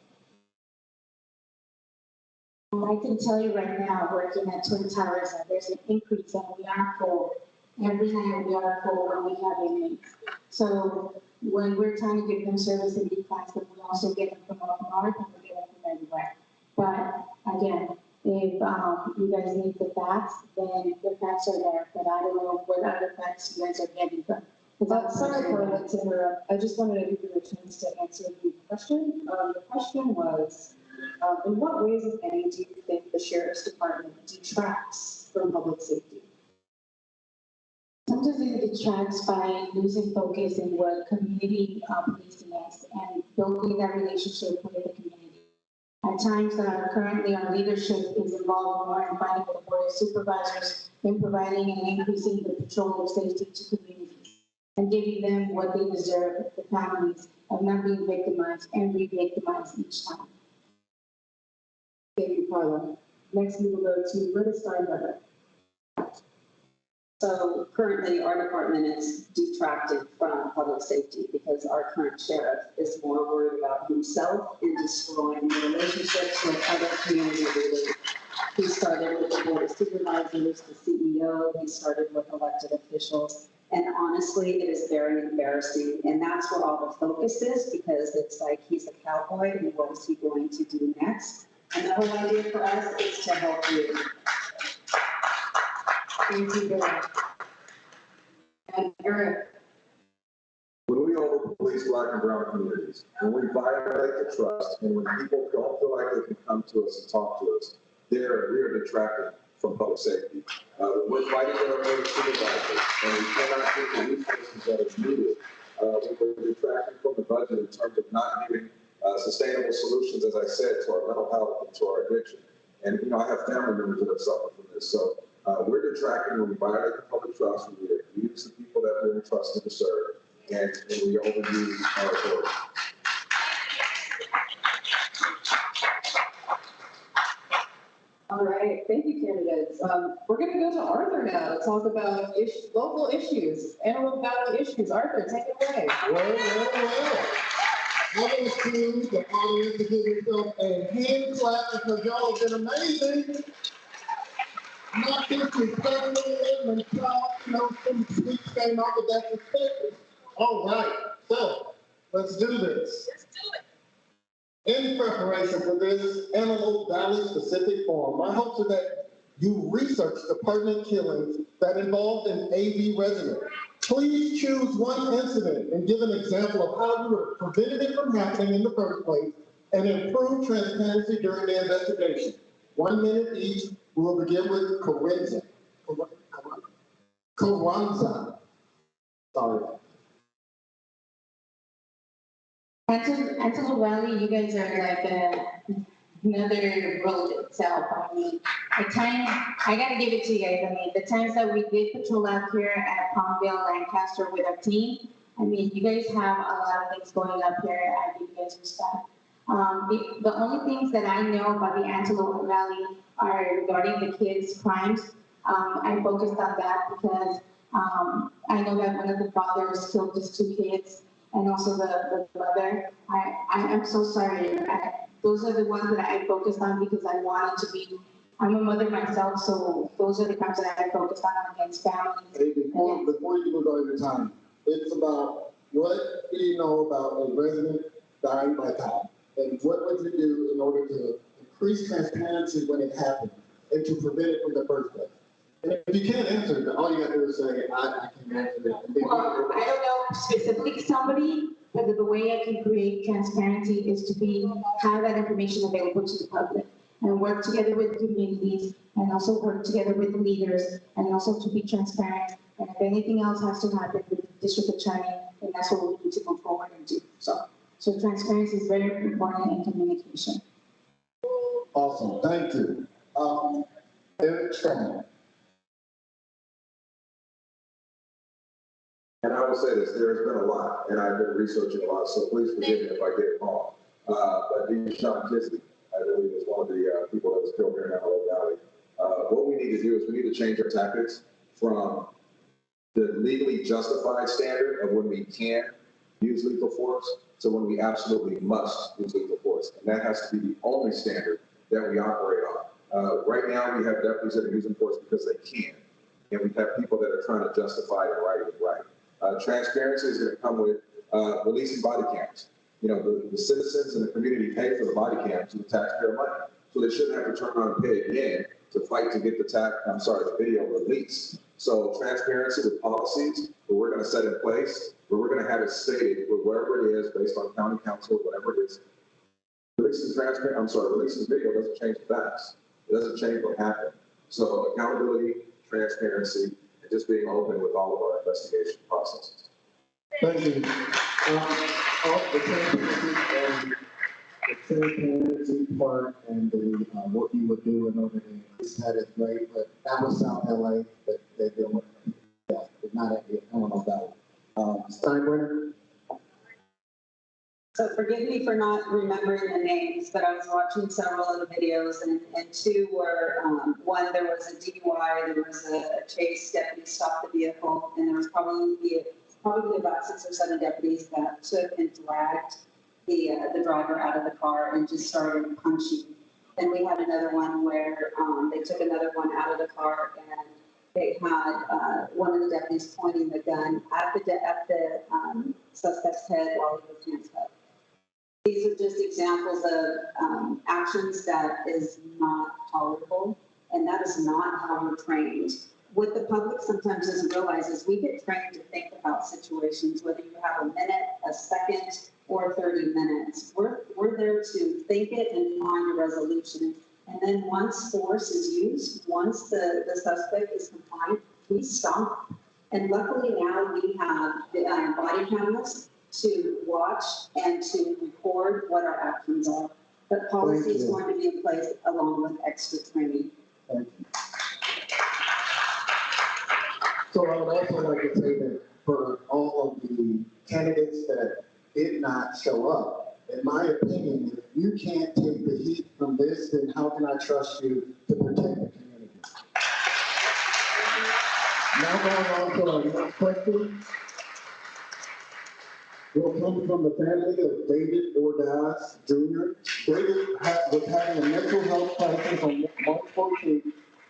[SPEAKER 14] I can tell you right now, working at Twin Towers, that there's an increase and we are full. Every night we are full when we have inmates. So when we're trying to give them service in declines, but we also get them from up north and we get them from everywhere. But again, if you guys need the facts, then the facts are there, but I don't know what other facts you guys are getting from.
[SPEAKER 12] Sorry for it to interrupt. I just wanted to give you a chance to answer the question. The question was, in what ways, if any, do you think the Sheriff's Department detracts from public safety?
[SPEAKER 14] Sometimes it detracts by losing focus in what community policing is and building that relationship with the community. At times, currently our leadership is involved more in fighting with the board of supervisors in providing and increasing the patrol of safety to communities and giving them what they deserve, the families of not being victimized and re-victimized each time.
[SPEAKER 12] Thank you, Carla. Next, we will go to Britta Steinberger.
[SPEAKER 5] So currently, our department is detracted from public safety because our current sheriff is more worried about himself and destroying the relationships with other community leaders. He started with the board of supervisors, the CEO, he started with elected officials. And honestly, it is very embarrassing. And that's where all the focus is, because it's like he's a cowboy and what is he going to do next? And the whole idea for us is to help you.
[SPEAKER 12] Thank you, Britta. And Eric.
[SPEAKER 6] When we over-police Black and brown communities, when we violate the trust, and when people don't feel like they can come to us and talk to us, we are detracting from public safety. We're fighting with our board of supervisors, and we cannot get the resources that is needed. We're detracting from the budget in terms of not giving sustainable solutions, as I said, to our mental health and to our addiction. And, I have family members that have suffered from this. So we're detracting when we violate the public trust, when we abuse the people that we're entrusted to serve, and when we overuse our authority.
[SPEAKER 12] All right, thank you, candidates. We're going to go to Arthur now to talk about local issues, Antelope Valley issues. Arthur, take it away.
[SPEAKER 4] Well. I want to the audience to give yourself a hand clap because y'all have been amazing. Not disrespectful and some tweets came out with that perspective. All right, so let's do this.
[SPEAKER 2] Let's do it.
[SPEAKER 4] In preparation for this Antelope Valley specific forum, my hopes are that you research department killings that involved an AV resident. Please choose one incident and give an example of how you would have prevented it from happening in the first place and improve transparency during the investigation. 1 minute each. We will begin with Carranza. Sorry.
[SPEAKER 14] Antelope Valley, you guys are like another road itself. I mean, the time, I gotta give it to you guys. I mean, the times that we did patrol out here at Palmdale, Lancaster with our team, I mean, you guys have a lot of things going up here. I give you guys respect. The only things that I know about the Antelope Valley are regarding the kids' crimes. I focused on that because I know that one of the fathers killed his 2 kids and also the mother. I'm so sorry. Those are the ones that I focused on because I wanted to be, I'm a mother myself, so those are the crimes that I focused on against families.
[SPEAKER 13] Hey, before you move on your time, it's about what do you know about a resident dying by cop? And what would you do in order to increase transparency when it happens and to prevent it from the first place? And if you can't answer it, all you gotta do is say, I can answer it. And then
[SPEAKER 14] Well, I don't know specifically somebody, but the way I can create transparency is to have that information available to the public and work together with communities and also work together with the leaders and also to be transparent. And if anything else has to happen with the district attorney, then that's what we need to go forward and do. So transparency is very important in communication.
[SPEAKER 13] Awesome, thank you. Eric Strong.
[SPEAKER 6] And I will say this, there has been a lot, and I've been researching a lot, so please forgive me if I get it wrong. But Deshaun Tisdale, I believe, is one of the people that was killed here in Antelope Valley. What we need to do is we need to change our tactics from the legally justified standard of when we can use lethal force to when we absolutely must use lethal force. And that has to be the only standard that we operate on. Right now, we have deputies that are using force because they can. And we have people that are trying to justify it and right it right. Transparency is going to come with releasing body cams. You know, the citizens and the community pay for the body cams with taxpayer money. So they shouldn't have to turn around and pay again to fight to get the video released. So transparency with policies that we're going to set in place, where we're going to have it stated wherever it is based on county council, whatever it is. Releasing video doesn't change the facts. It doesn't change what happened. So accountability, transparency, and just being open with all of our investigation processes.
[SPEAKER 13] Thank you. The transparency part and the what you would do in order to increase that is great, but that was South LA, but they're doing that, but not at the Antelope Valley. Steinbrenner?
[SPEAKER 5] So forgive me for not remembering the names, but I was watching several of the videos and 2 were, one, there was a DUI, there was a chase, deputy stopped the vehicle, and there was probably about 6 or 7 deputies that took and dragged the driver out of the car and just started punching. Then we had another one where they took another one out of the car and they had one of the deputies pointing the gun at the suspect's head while he was handcuffed. These are just examples of actions that is not tolerable, and that is not how we're trained. What the public sometimes doesn't realize is we get trained to think about situations, whether you have a minute, a second, or 30 minutes. We're there to think it and find a resolution. And then once force is used, once the suspect is compliant, we stop. And luckily now we have the body cameras to watch and to record what our actions are. But policy is going to be in place along with extra training.
[SPEAKER 13] Thank you. So I would also like to say that for all of the candidates that did not show up, in my opinion, if you can't take the heat from this, then how can I trust you to protect the community? Now going on to our next question. Will come from the family of David Ordaz Jr. David was having a mental health crisis on March 14,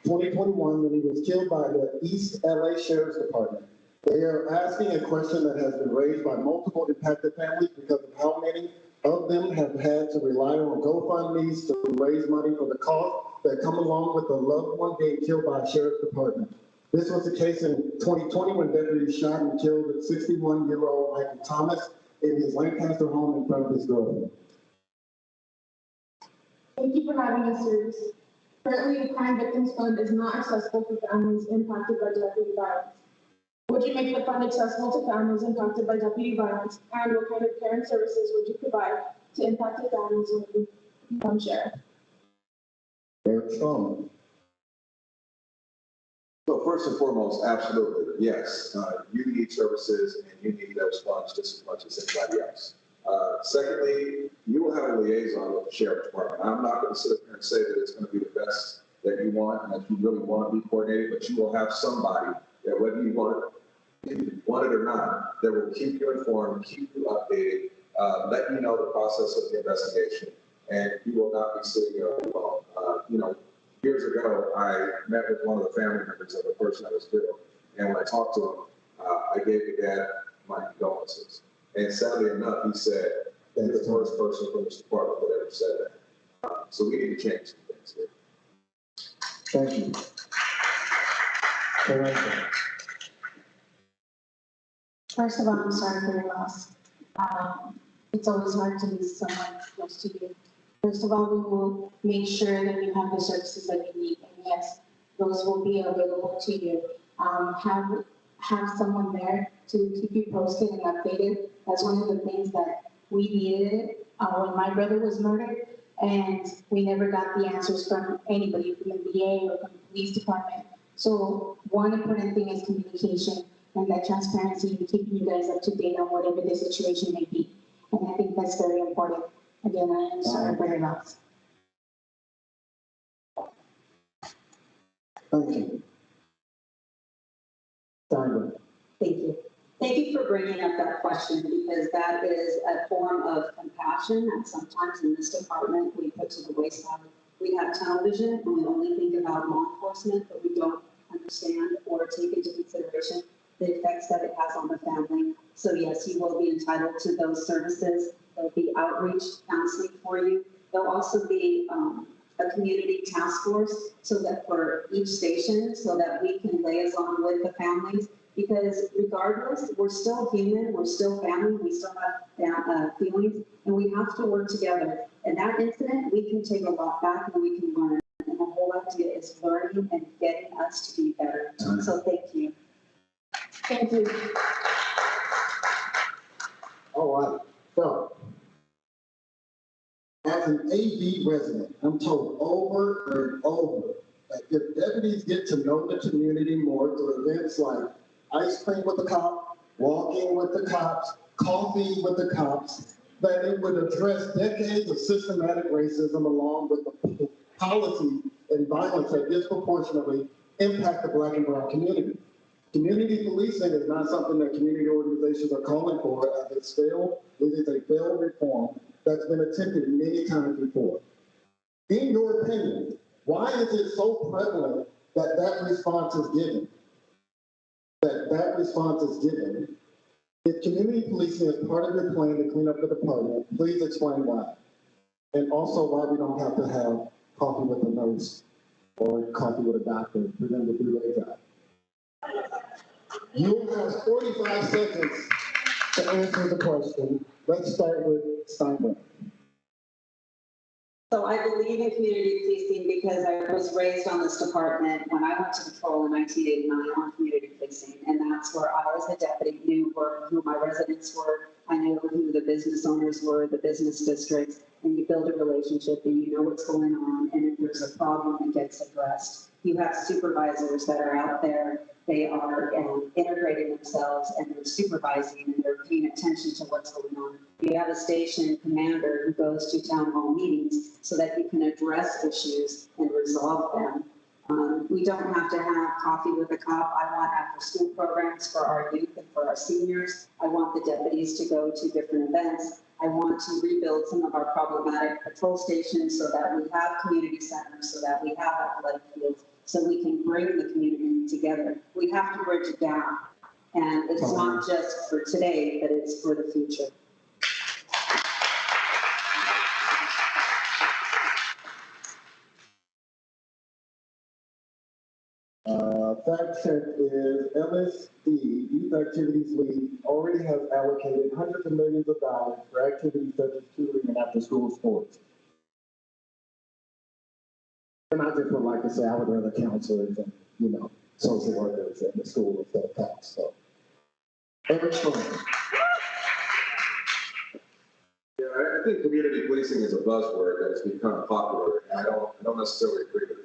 [SPEAKER 13] 2021, when he was killed by the East LA Sheriff's Department. They are asking a question that has been raised by multiple impacted families because of how many of them have had to rely on GoFundMe's to raise money for the cost that come along with a loved one being killed by a sheriff's department. This was the case in 2020 when deputies shot and killed 61-year-old Michael Thomas in his Lancaster home in front of his girlfriend.
[SPEAKER 1] Thank you for having us, sirs. Currently, the Crime Victims Fund is not accessible for families impacted by deputy violence. Would you make the fund accessible to families impacted by deputy violence, and what kind of care and services would you provide to impacted families when you become sheriff?
[SPEAKER 13] Eric Strong.
[SPEAKER 6] So first and foremost, absolutely, yes. You need services and you need those funds just as much as anybody else. Secondly, you will have a liaison with the sheriff's department. I'm not going to sit up here and say that it's going to be the best that you want and that you really want to be coordinated, but you will have somebody that whether you want it or not, that will keep you informed, keep you updated, let you know the process of the investigation, and you will not be sitting here alone. Years ago, I met with one of the family members of the person that was killed, and when I talked to him, I gave the dad my condolences. And sadly enough, he said, you're the first person from this department that ever said that. So we need to change some things here.
[SPEAKER 13] Thank you. Teresa.
[SPEAKER 14] First of all, I'm sorry for your loss. It's always hard to lose someone close to you. First of all, we will make sure that you have the services that you need, and yes, those will be available to you. Have someone there to keep you posted and updated. That's one of the things that we needed when my brother was murdered, and we never got the answers from anybody, from the VA or from the police department. So one important thing is communication and that transparency and keeping you guys up to date on whatever the situation may be. And I think that's very important. Again, I am sorry for your loss.
[SPEAKER 13] Thank you. Diamond.
[SPEAKER 5] Thank you. Thank you for bringing up that question, because that is a form of compassion that sometimes in this department we put to the wayside. We have television and we only think about law enforcement, but we don't understand or take into consideration the effects that it has on the family. So yes, you will be entitled to those services. There'll be outreach counseling for you. There'll also be a community task force so that for each station, so that we can liaison with the families, because regardless, we're still human, we're still family, we still have feelings, and we have to work together. And that incident, we can take a lot back and we can learn. And the whole idea is learning and getting us to be better. So thank you.
[SPEAKER 14] Thank you.
[SPEAKER 13] All right, so as an AV resident, I'm told over and over that if deputies get to know the community more through events like ice cream with the cop, walking with the cops, coffee with the cops, that it would address decades of systematic racism along with the policy and violence that disproportionately impact the Black and brown community. Community policing is not something that community organizations are calling for, as it's failed. It is a failed reform that's been attempted many times before. In your opinion, why is it so prevalent that that response is given? If community policing is part of your plan to clean up the department, please explain why. And also why we don't have to have coffee with a nurse or coffee with a doctor for them to do their job. You have 45 seconds to answer the question. Let's start with Steinberg.
[SPEAKER 5] So I believe in community policing because I was raised on this department when I went to patrol in 1989 on community policing. And that's where I, as a deputy, knew who my residents were. I knew who the business owners were, the business districts, and you build a relationship and you know what's going on. And if there's a problem, it gets addressed. You have supervisors that are out there. They are integrating themselves and they're supervising and they're paying attention to what's going on. You have a station commander who goes to town hall meetings so that you can address issues and resolve them. We don't have to have coffee with a cop. I want after-school programs for our youth and for our seniors. I want the deputies to go to different events. I want to rebuild some of our problematic patrol stations so that we have community centers, so that we have athletic fields, so we can bring the community together. We have to bridge it down. And it's not just for today, but it's for the future.
[SPEAKER 13] Fact check is LSD, Youth Activities League, already has allocated hundreds of millions of dollars for activities such as tutoring and after-school sports. And I just would like to say I would rather counselors and, social workers in the school instead of cops, so. Eric Stone.
[SPEAKER 6] Yeah, I think community policing is a buzzword that has become popular, and I don't necessarily agree with it.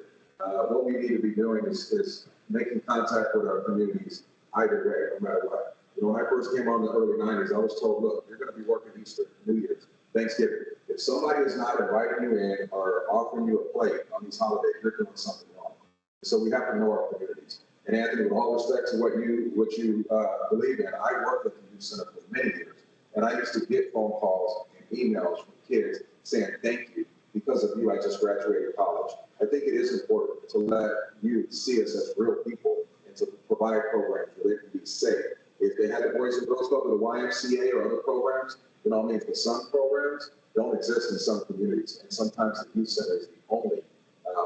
[SPEAKER 6] What we need to be doing is making contact with our communities either way, no matter what. When I first came on in the early 90s, I was told, look, you're going to be working Easter, New Year's, Thanksgiving. If somebody is not inviting you in or offering you a plate on these holidays, you're doing something wrong. So we have to know our communities. And Anthony, with all respect to what you believe in, I worked at the youth center for many years. And I used to get phone calls and emails from kids saying, thank you, because of you, I just graduated college. I think it is important to let youth see us as real people and to provide programs where they can be safe. If they had the Boys and Girls Club or the YMCA or other programs, then all means the SUN programs don't exist in some communities. And sometimes the youth center is the only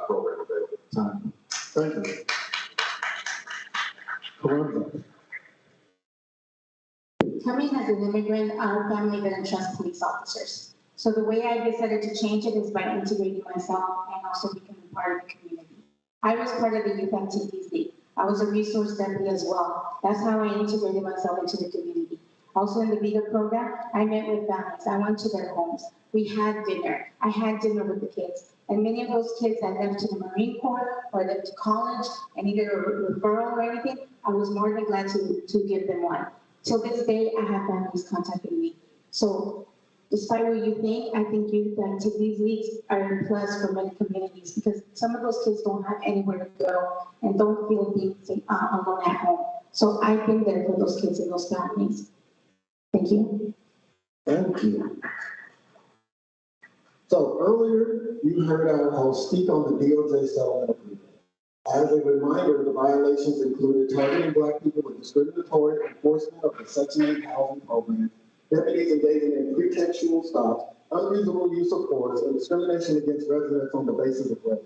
[SPEAKER 6] program available.
[SPEAKER 13] Time. Thank you. Karan.
[SPEAKER 14] Coming as an immigrant, our family didn't trust police officers. So the way I decided to change it is by integrating myself and also becoming part of the community. I was part of the Youth Activities League. I was a resource deputy as well. That's how I integrated myself into the community. Also in the VITA program, I met with families. I went to their homes. We had dinner. I had dinner with the kids. And many of those kids that left to the Marine Corps or left to college and needed a referral or anything, I was more than glad to give them one. Till this day, I have families contacting me. So despite what you think, I think youth activities leagues are a plus for many communities because some of those kids don't have anywhere to go and don't feel being alone at home. So I've been there for those kids and those families. Thank you.
[SPEAKER 13] Thank you. So earlier, you heard our host speak on the DOJ settlement agreement. As a reminder, the violations included targeting Black people with discriminatory enforcement of the Section 8 housing program, deputies engaging in pretextual stops, unreasonable use of force, and discrimination against residents on the basis of race.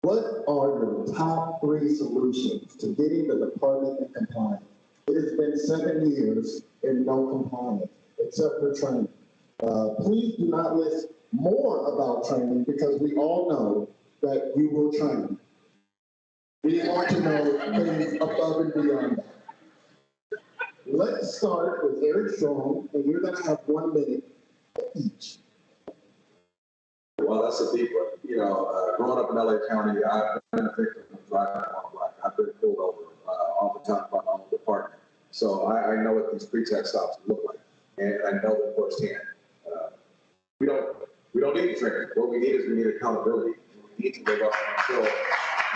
[SPEAKER 13] What are your top 3 solutions to getting the department in compliance? It has been 7 years in no compliance, except for training. Please do not list more about training because we all know that you will train. We want to know things above and beyond that. Let's start with Eric Strong, and you're going to have 1 minute each.
[SPEAKER 6] Well, that's a deep one. You know, growing up in LA County, I've been a victim of driving while black. I've been pulled over all the time by my own department. So I know what these pretext stops look like, and I know them firsthand. We don't need training. What we need is we need accountability. We need to live up until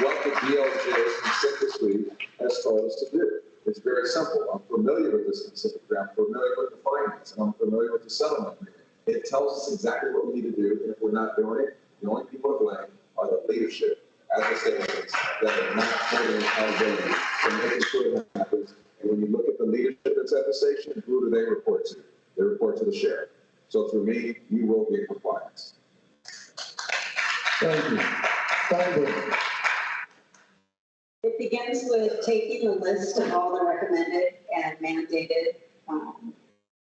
[SPEAKER 6] what the DOJ specifically has told us to do. It's very simple. I'm familiar with this specifically. I'm familiar with the finance, and I'm familiar with the settlement agreement. It tells us exactly what we need to do, and if we're not doing it, the only people to blame are the leadership as the state leaders that are not holding accountability for making sure that happens. And when you look at the leadership that's at the station, who do they report to? They report to the sheriff. So through me, you will get compliance.
[SPEAKER 13] Thank you. Thank you.
[SPEAKER 5] It begins with taking the list of all the recommended and mandated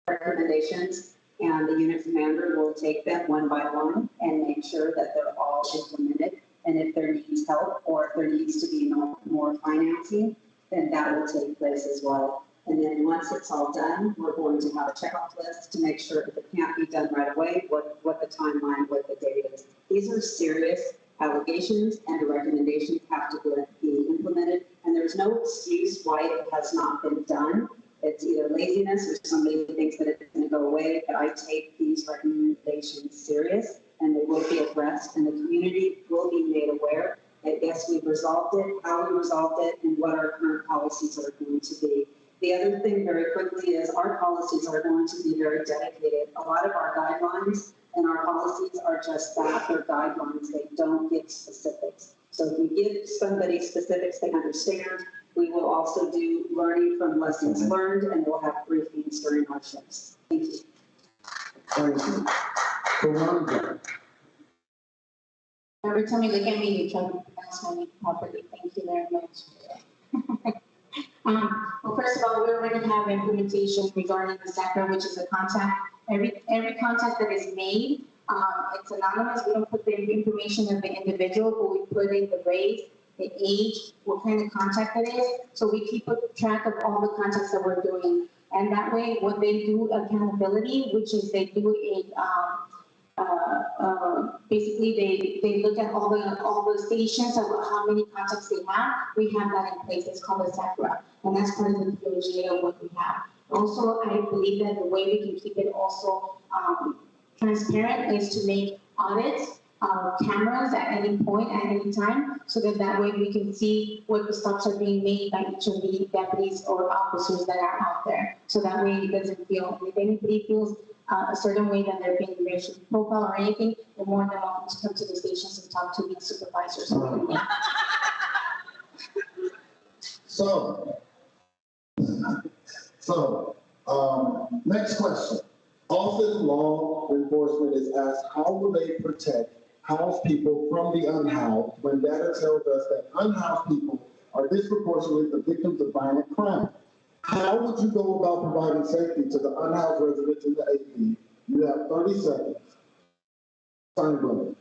[SPEAKER 5] recommendations, and the unit commander will take them one by one and make sure that they're all implemented. And if there needs help or if there needs to be more financing, then that will take place as well. And then once it's all done, we're going to have a checkoff list to make sure if it can't be done right away, what the timeline, what the date is. These are serious allegations, and the recommendations have to be implemented. And there's no excuse why it has not been done. It's either laziness or somebody thinks that it's going to go away. But I take these recommendations serious, and they will be addressed, and the community will be made aware that yes, we've resolved it, how we resolved it, and what our current policies are going to be. The other thing very quickly is our policies are going to be very dedicated. A lot of our guidelines and our policies are just that, they're guidelines. They don't give specifics. So if we give somebody specifics they understand, we will also do learning from lessons learned, and we'll have briefings during our shifts. Thank you.
[SPEAKER 13] Thank you. Karan.
[SPEAKER 14] Every time you look at me, you try to pronounce my name properly. Thank you very much. Well, first of all, we already have implementation regarding the SACRA, which is a contact. Every contact that is made, it's anonymous. We don't put the information of the individual, but we put in the race, the age, what kind of contact it is. So we keep track of all the contacts that we're doing. And that way, when they do accountability, which is they do basically they look at all the stations of how many contacts they have. We have that in place. It's called a SACRA, and that's part of the DOJ of what we have. Also, I believe that the way we can keep it also transparent is to make audits cameras at any point, at any time, so that way we can see what the stops are being made by each of the deputies or officers that are out there. So that way it doesn't feel, if anybody feels a certain way that they're being racially profiled or anything, they're more than welcome to come to the stations and talk to the supervisors.
[SPEAKER 13] Next question. Often law enforcement is asked, how will they protect housed people from the unhoused when data tells us that unhoused people are disproportionately the victims of violent crime? How would you go about providing safety to the unhoused residents in the AP? You have 30 seconds. Time limit.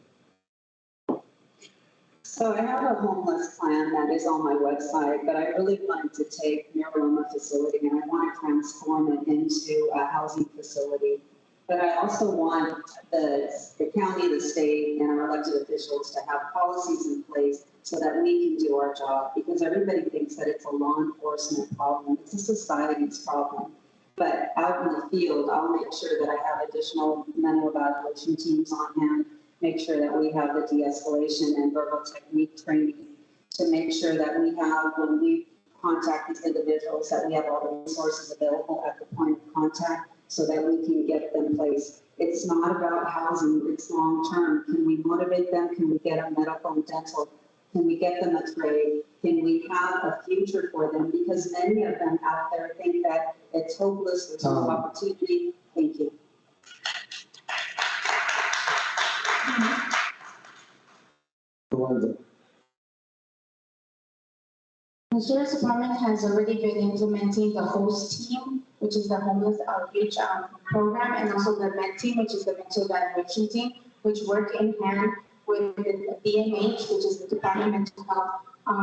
[SPEAKER 5] So I have a homeless plan that is on my website, but I really wanted to take Miraloma facility and I want to transform it into a housing facility. But I also want the county, the state, and our elected officials to have policies in place so that we can do our job, because everybody thinks that it's a law enforcement problem. It's a society's problem. But out in the field, I'll make sure that I have additional mental evaluation teams on hand, make sure that we have the de-escalation and verbal technique training to make sure that we have, when we contact these individuals, that we have all the resources available at the point of contact so that we can get them placed. It's not about housing, it's long-term. Can we motivate them? Can we get them medical and dental? Can we get them a trade? Can we have a future for them? Because many of them out there think that it's hopeless, there's no opportunity. Thank you.
[SPEAKER 14] The Sheriff's Department has already been implementing the HOST team, which is the Homeless Outreach Program, and also the MET team, which is the Mental Evaluation team, which work in hand with the DMH, which is the Department of Mental Health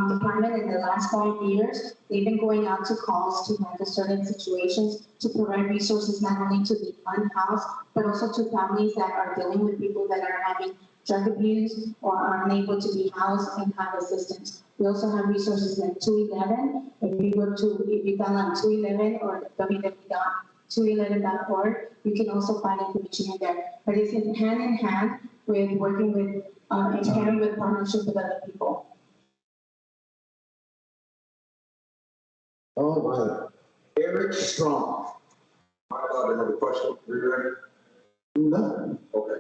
[SPEAKER 14] Department. In the last 5 years, they've been going out to calls to handle certain situations to provide resources not only to the unhoused, but also to families that are dealing with people that are having drug abuse or are unable to be housed and have assistance. We also have resources like 211. If you download 211 or www.211.org, you can also find information in there. But it's in hand with working with and caring with partnership with other people.
[SPEAKER 13] All right. Eric Strong.
[SPEAKER 6] Am I allowed to have a question? Are you ready?
[SPEAKER 13] No.
[SPEAKER 6] Okay.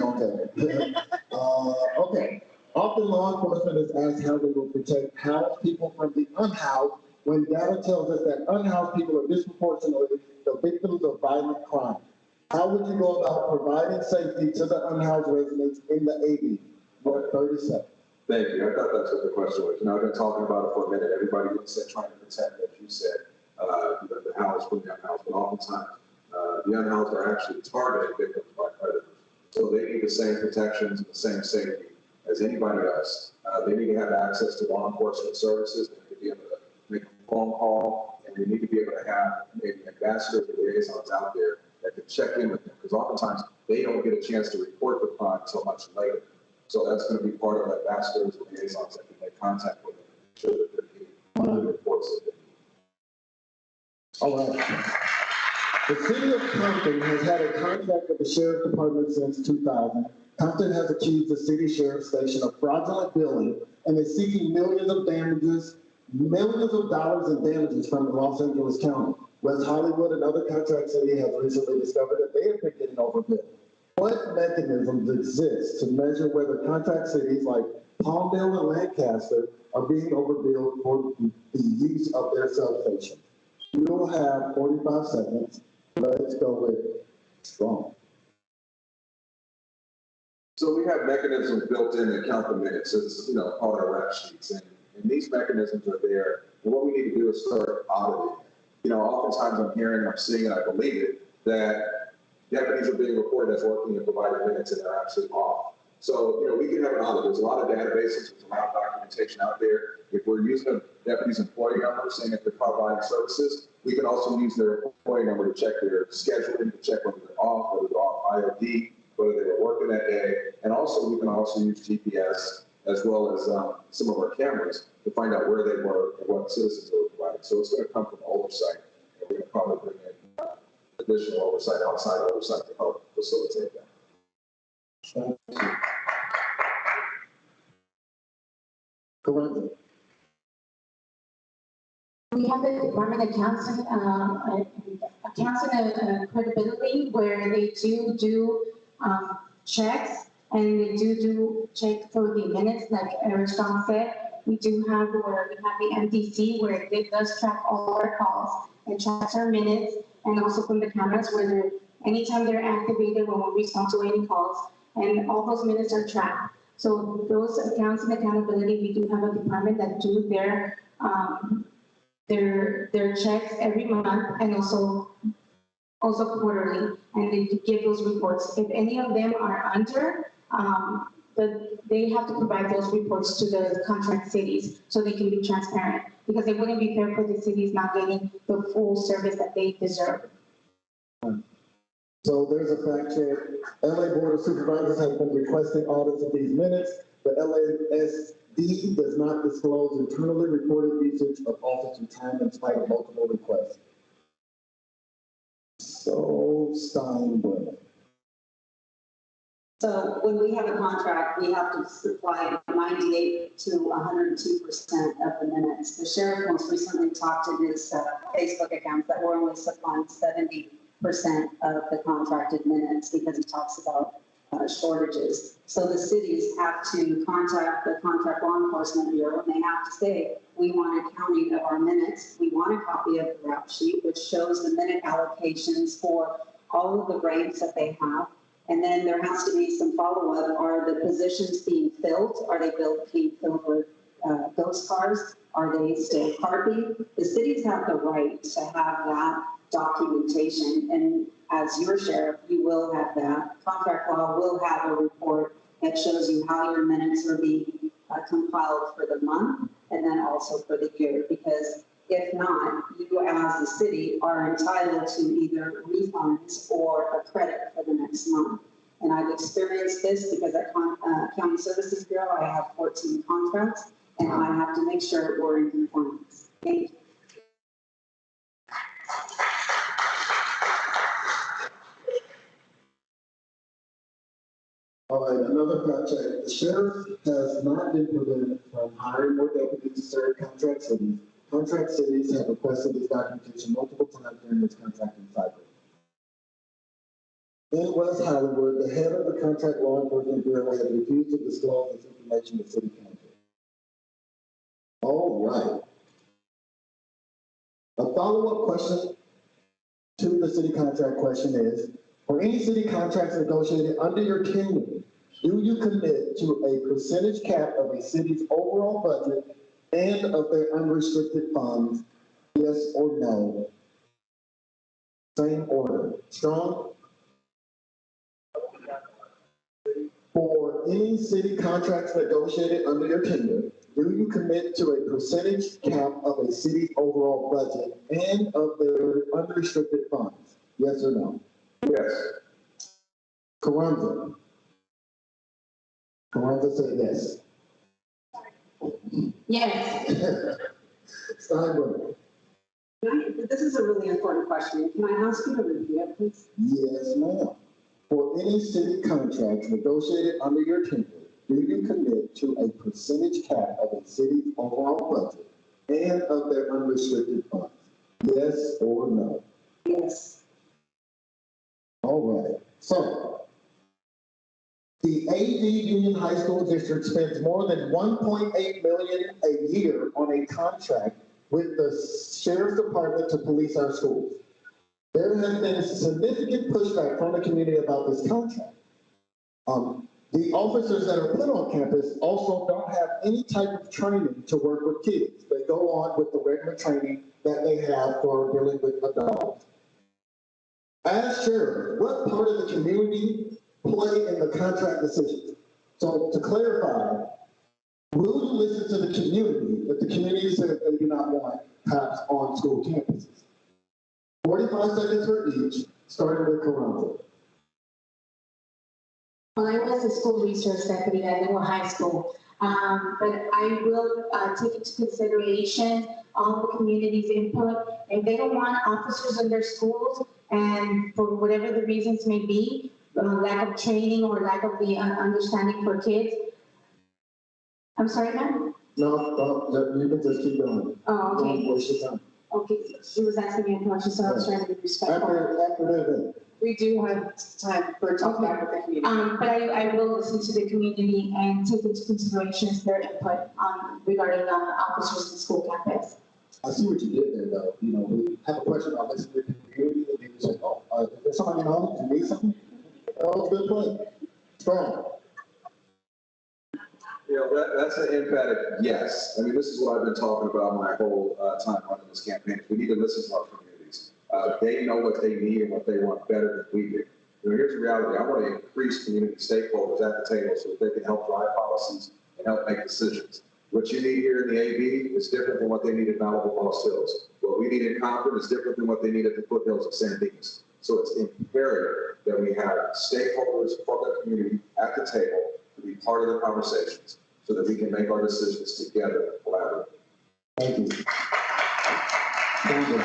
[SPEAKER 13] Okay. Okay. Often law enforcement is asked how they will protect housed people from the unhoused when data tells us that unhoused people are disproportionately the victims of violent crime. How would you go about providing safety to the unhoused residents in the AV? You have 30 seconds.
[SPEAKER 6] Thank you. I thought that's what the question was. I've been talking about it for a minute. Everybody looks at trying to protect, as you said, the housed from the unhoused, but oftentimes the unhoused are actually targeted victims by predators. So they need the same protections and the same safety as anybody else. They need to have access to law enforcement services. They need to be able to make a phone call, and they need to be able to have maybe ambassadors or liaisons out there that can check in with them, because oftentimes they don't get a chance to report the crime until much later. So that's going to be part of ambassadors or liaisons that can make contact with them and ensure that they're getting the reports that they need.
[SPEAKER 13] All right. The city of Compton has had a contract with the Sheriff's Department since 2000. Compton has accused the city sheriff's station of fraudulent billing and is seeking millions of dollars in damages from Los Angeles County. West Hollywood, another contract city, has recently discovered that they have been getting overbilled. What mechanisms exist to measure whether contract cities like Palmdale and Lancaster are being overbilled for the use of their substation? We will have 45 seconds. Let's go with Strong.
[SPEAKER 6] So we have mechanisms built in to count the minutes. It's, called our rap sheets. And these mechanisms are there. And what we need to do is start auditing. Oftentimes I'm seeing, and I believe it, that deputies are being reported as working and providing minutes and they're actually off. So, we can have an audit. There's a lot of databases, there's a lot of documentation out there. If we're using a deputy's employee number, saying that they're providing services, we can also use their employee number to check their scheduling, to check whether they're off, whether they're off IOD, whether they were working that day. And also, we can also use GPS as well as some of our cameras to find out where they were and what citizens they were providing. So it's going to come from oversight. And we're going to probably bring in additional oversight, outside oversight to help facilitate that.
[SPEAKER 13] Thank you. Correct.
[SPEAKER 14] We have the Department of Accounts and Credibility, where they do checks, and they do check for the minutes, like Eric Strong said. We do have where we have the MDC, where it does track all our calls and tracks our minutes, and also from the cameras, where they're, anytime they're activated when we respond to any calls, and all those minutes are tracked. So those accounts and accountability, we do have a department that do their checks every month and also quarterly, and they give those reports. If any of them are under, they have to provide those reports to the contract cities so they can be transparent, because it wouldn't be fair for the cities not getting the full service that they deserve.
[SPEAKER 13] So there's a fact check. LA Board of Supervisors has been requesting audits of these minutes. The LASD does not disclose internally reported usage of officer time in spite of multiple requests. So Steinberg.
[SPEAKER 5] So when we have a contract, we have to supply 98 to 102% of the minutes. The sheriff most recently talked in his Facebook accounts that we're only supplying 70% of the contracted minutes, because he talks about shortages. So the cities have to contact the Contract Law Enforcement Bureau, and they have to say, we want a counting of our minutes. We want a copy of the rap sheet, which shows the minute allocations for all of the ranks that they have. And then there has to be some follow-up. Are the positions being filled? Are they being filled with ghost cars? Are they still carping? The cities have the right to have that documentation, and as your sheriff, you will have that. Contract law will have a report that shows you how your minutes are being compiled for the month and then also for the year, because if not, you as the city are entitled to either refunds or a credit for the next month. And I've experienced this because at County Services Bureau, I have 14 contracts, and I have to make sure we're in compliance. Thank you.
[SPEAKER 13] All right, another fact check. The sheriff has not been prevented from hiring more deputies to serve contract cities. Contract cities have requested this documentation multiple times during this contracting cycle. In West Hollywood, the head of the Contract Law Enforcement Bureau has refused to disclose this information to city council. All right. A follow-up question to the city contract question is, for any city contracts negotiated under your tenure, do you commit to a percentage cap of a city's overall budget and of their unrestricted funds? Yes or no? Same order. Strong? For any city contracts negotiated under your tenure, do you commit to a percentage cap of a city's overall budget and of their unrestricted funds? Yes or no?
[SPEAKER 6] Yes.
[SPEAKER 13] Carranza. Carranza said yes.
[SPEAKER 14] Yes.
[SPEAKER 13] Steinberg.
[SPEAKER 5] This is a really important question. Can I ask you to repeat it, please?
[SPEAKER 13] Yes, ma'am. For any city contracts negotiated under your tenure, do you commit to a percentage cap of a city's overall budget and of their unrestricted funds? Yes or no?
[SPEAKER 5] Yes.
[SPEAKER 13] All right. So, the AD Union High School District spends more than $1.8 million a year on a contract with the Sheriff's Department to police our schools. There has been significant pushback from the community about this contract. The officers that are put on campus also don't have any type of training to work with kids. They go on with the regular training that they have for dealing with adults. As sheriff, what part of the community play in the contract decisions? So to clarify, will you listen to the community if the community says they do not want cops on school campuses? 45 seconds for each, starting with Carranza.
[SPEAKER 14] Well, I was a school resource deputy at Lenoir High School, but I will take into consideration all the community's input. If they don't want officers in their schools, and for whatever the reasons may be, lack of training or lack of the understanding for kids. I'm sorry, ma'am?
[SPEAKER 13] No, you can just keep going.
[SPEAKER 14] Oh, okay.
[SPEAKER 13] Don't waste your time.
[SPEAKER 14] Okay, he was asking me a question, so I was trying to be respectful.
[SPEAKER 13] After that,
[SPEAKER 12] We do have time for talk back with the community.
[SPEAKER 14] But I will listen to the community and take into considerations their input, regarding, officers in school campus.
[SPEAKER 13] I see what you did there, though. You know, we have a question about listening to the community, and then you say, oh, is there somebody in the audience who needs something? That was a good play. Strong.
[SPEAKER 6] You know, that's an emphatic yes. I mean, this is what I've been talking about my whole time running this campaign. We need to listen to our communities. They know what they need and what they want better than we do. You know, here's the reality. I want to increase community stakeholders at the table so that they can help drive policies and help make decisions. What you need here in the AB is different than what they need in Malibu Lost Hills. What we need in Concord is different than what they need at the foothills of San Dimas. So it's imperative that we have stakeholders from the community at the table to be part of the conversations so that we can make our decisions together collaboratively.
[SPEAKER 13] Thank you. Thank you.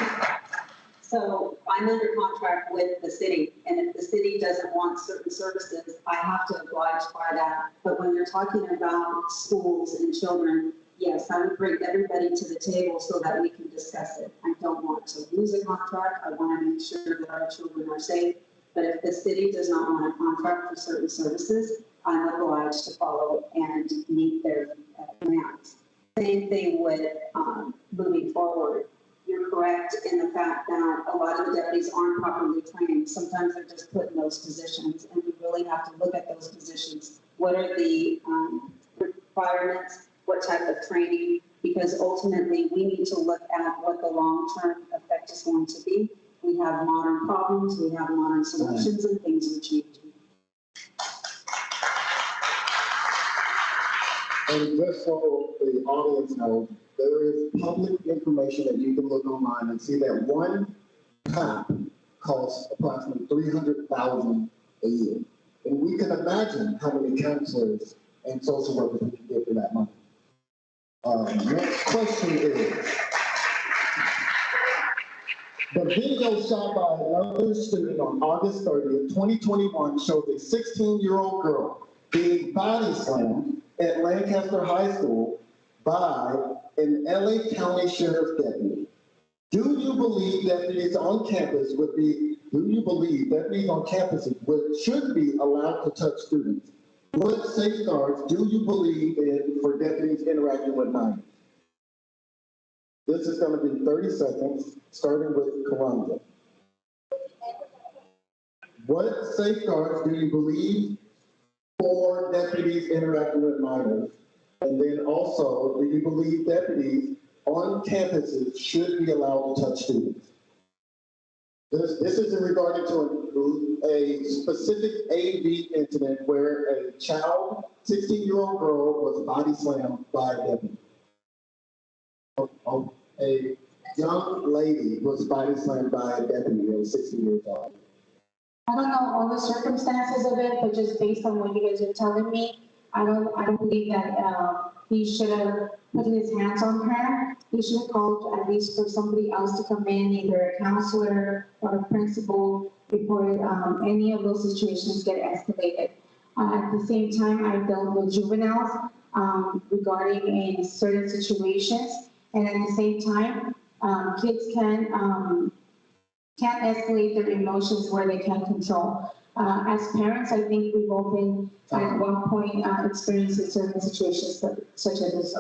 [SPEAKER 5] So I'm under contract with the city, and if the city doesn't want certain services, I have to oblige by that. But when you're talking about schools and children, yes, I would bring everybody to the table so that we can discuss it. I don't want to lose a contract. I want to make sure that our children are safe. But if the city does not want a contract for certain services, I'm obliged to follow and meet their demands. Same thing with moving forward. You're correct in the fact that a lot of the deputies aren't properly trained. Sometimes they're just put in those positions, and we really have to look at those positions. What are the requirements? What type of training? Because ultimately, we need to look at what the long-term effect is going to be. We have modern problems, we have modern solutions, and things are changing.
[SPEAKER 13] And just so the audience knows, there is public information that you can look online and see that one cop costs approximately $300,000 a year. And we can imagine how many counselors and social workers we can get for that money. Next question is, the video shot by another student on August 30th, 2021 shows a 16-year-old girl being body slammed at Lancaster High School by an LA County Sheriff's deputy. Do you believe deputies on campus should be allowed to touch students? What safeguards do you believe in for deputies interacting with minors? This is going to be 30 seconds, starting with Karanja. What safeguards do you believe for deputies interacting with minors? And then also, do you believe deputies on campuses should be allowed to touch students? This is regarding to a specific AV incident where a child, 16-year-old girl, was body slammed by a deputy. A young lady was body slammed by a deputy who was 16 years old.
[SPEAKER 14] I don't know all the circumstances of it, but just based on what you guys are telling me, I don't believe that, he should have put his hands on her. He should have called at least for somebody else to come in, either a counselor or a principal, before, any of those situations get escalated. At the same time, I dealt with juveniles, regarding in certain situations. And at the same time, kids can't escalate their emotions where they can't control. As parents, I think we've all been at one point experiencing certain situations such as this.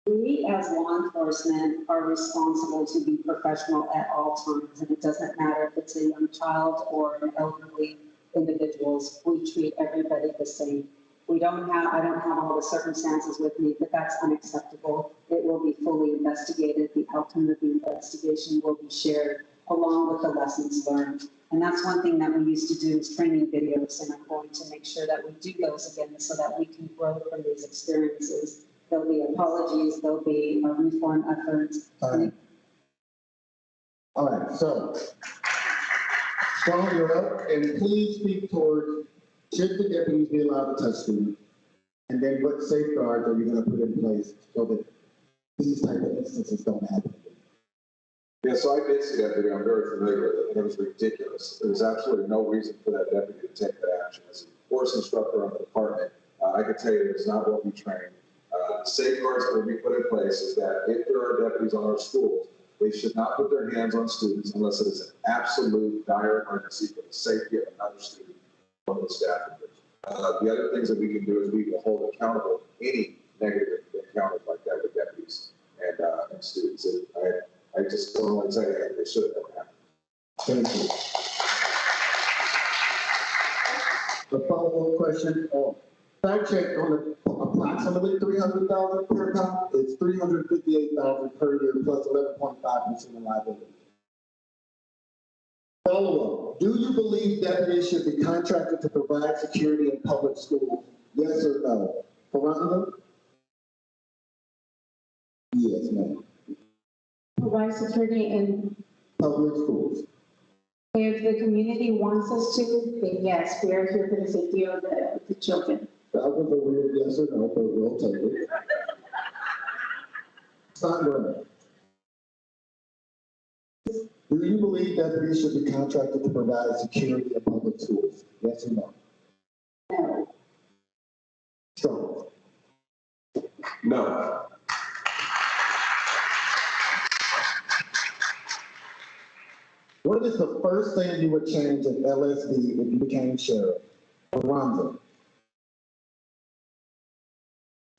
[SPEAKER 5] We as law enforcement are responsible to be professional at all times, and it doesn't matter if it's a young child or an elderly individuals. We treat everybody the same. I don't have all the circumstances with me, but that's unacceptable. It will be fully investigated. The outcome of the investigation will be shared along with the lessons learned. And that's one thing that we used to do is training videos, and I'm going to make sure that we do those again so that we can grow from these experiences. There'll be apologies, there'll be reform efforts.
[SPEAKER 13] All right, so, Strong, you're up, and please speak towards, should the deputies be allowed to touch students? And then what safeguards are you going to put in place so that these type of instances don't happen?
[SPEAKER 6] Yeah, so I did see that video. I'm very familiar with it, and it was ridiculous. There was absolutely no reason for that deputy to take that action. As a force instructor on the department, I can tell you it's not what we train. The safeguards that will be put in place is that if there are deputies on our schools, they should not put their hands on students unless it is an absolute dire emergency for the safety of another student or the staff members. The other things that we can do is we will hold accountable any negative encounters like that with deputies and students. I just don't want to say that they should have happened.
[SPEAKER 13] Thank you. The follow-up question, fact check on the approximately 300,000 per cop, it's 358,000 per year plus 11.5% in liability. Follow-up, do you believe deputies should be contracted to provide security in public schools? Yes or no? Veronica? Yes, ma'am.
[SPEAKER 14] Provide security in,
[SPEAKER 13] Public schools.
[SPEAKER 14] if the community wants us to, then yes, we are here for the safety of the children.
[SPEAKER 13] That was a weird yes or no, but we'll take it. Sandra. Do you believe deputies should be contracted to provide security in public schools? Yes or no?
[SPEAKER 14] No.
[SPEAKER 13] Strong.
[SPEAKER 6] No.
[SPEAKER 13] What is the first thing you would change in LSD if you became sheriff? Veronica.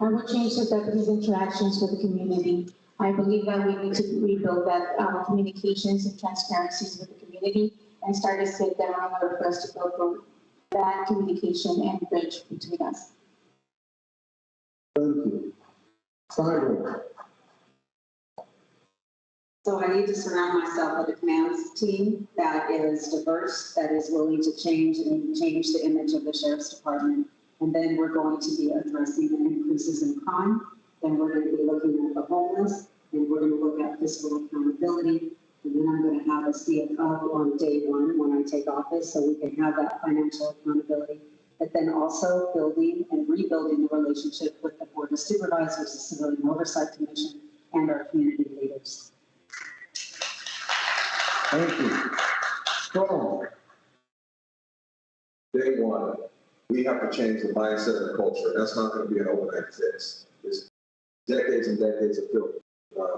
[SPEAKER 14] I would change the deputies' interactions with the community. I believe that we need to rebuild that communications and transparencies with the community and start to sit down in order for us to build that communication and bridge between us.
[SPEAKER 13] Thank you. Sandra.
[SPEAKER 5] So I need to surround myself with a commands team that is diverse, that is willing to change and change the image of the sheriff's department. And then we're going to be addressing the increases in crime. Then we're going to be looking at the homeless, and we're going to look at fiscal accountability. And then I'm going to have a CFO on day one when I take office, so we can have that financial accountability. But then also building and rebuilding the relationship with the Board of Supervisors, the Civilian Oversight Commission, and our community leaders.
[SPEAKER 13] Thank you. Strong.
[SPEAKER 6] Day one, we have to change the mindset and the culture. That's not going to be an overnight fix. It's decades and decades of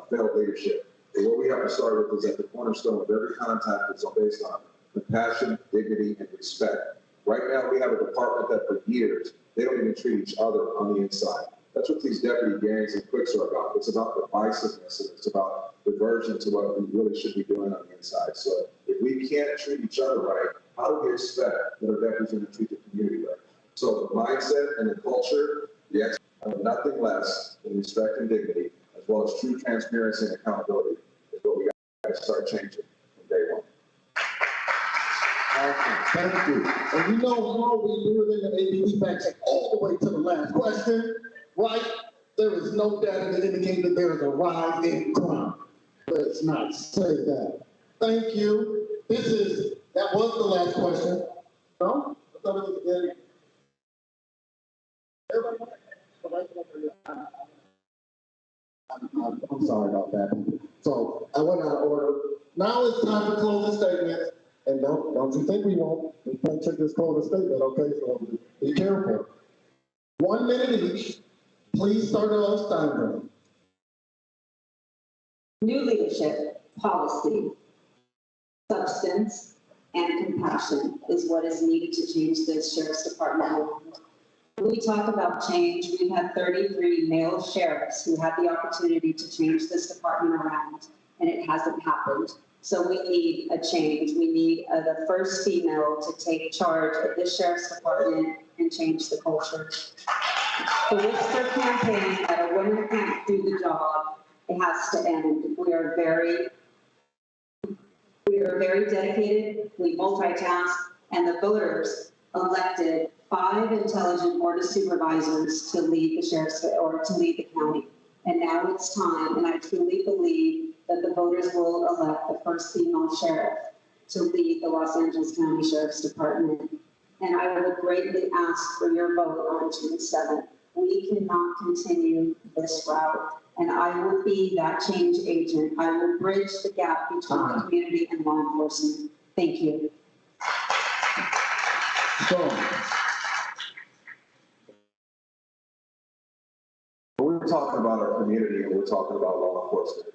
[SPEAKER 6] failed leadership. And what we have to start with is at the cornerstone of every contact is based on compassion, dignity, and respect. Right now, we have a department that for years, they don't even treat each other on the inside. That's what these deputy gangs and quicks are about. It's about divisiveness, and it's about diversion to what we really should be doing on the inside. So if we can't treat each other right, how do we expect that our deputies are going to treat the community right? So the mindset and the culture, the expectation of nothing less than respect and dignity, as well as true transparency and accountability, is what we got to start changing from day one.
[SPEAKER 13] Awesome. Thank you. And you know we do it in the ABD fact check all the way to the last question, right? There is no data that indicates that there is a rise in crime. Let's not say that. Thank you. That was the last question. No? I thought it was everybody? I'm sorry about that. So I went out of order. Now it's time for closing statements. And don't you think we won't? We can't check this closing statement, okay? So be careful. 1 minute each. Please start off, Steinberg.
[SPEAKER 5] New leadership, policy, substance, and compassion is what is needed to change this sheriff's department. When we talk about change, we've had 33 male sheriffs who had the opportunity to change this department around, and it hasn't happened. So we need a change. We need the first female to take charge of this sheriff's department and change the culture. The whisper campaign that a woman can't do the job, it has to end. We are very dedicated, we multitask, and the voters elected 5 intelligent board of supervisors to lead the sheriff's, or to lead the county. And now it's time, and I truly believe that the voters will elect the first female sheriff to lead the Los Angeles County Sheriff's Department. And I would greatly ask for your vote on June 7th. We cannot continue this route. and I will be that change agent. I will bridge the gap between the community and law enforcement. Thank you.
[SPEAKER 13] So,
[SPEAKER 6] When we're talking about our community and we're talking about law enforcement,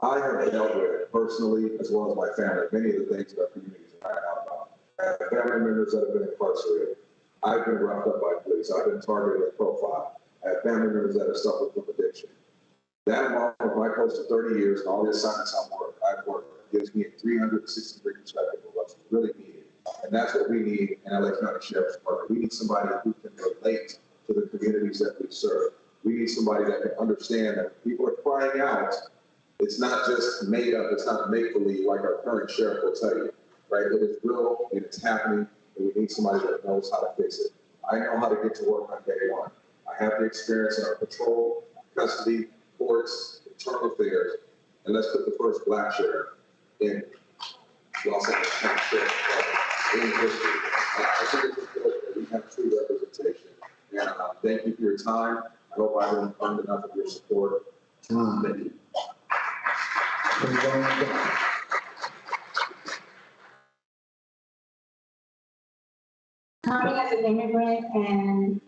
[SPEAKER 6] I have dealt with personally, as well as my family, many of the things that our communities are out about. I have family members that have been incarcerated. I've been roughed up by police. I've been targeted and profiled. I have family members that have suffered from addiction. That, along with my close to 30 years and all the assignments I've worked, gives me a 360-degree perspective of what's really needed. And that's what we need in LA County Sheriff's Department. We need somebody who can relate to the communities that we serve. We need somebody that can understand that people are crying out. It's not just made up, it's not make-believe like our current sheriff will tell you, right? It is real and it's happening, and we need somebody that knows how to fix it. I know how to get to work on day one. I have the experience in our patrol, custody, courts, internal affairs, and let's put the first Black sheriff in Los Angeles County Sheriff's Department in history. I think it's important that we have true representation. And thank you for your time. I hope I haven't earned enough of your support. Thank you.
[SPEAKER 14] Coming as an immigrant and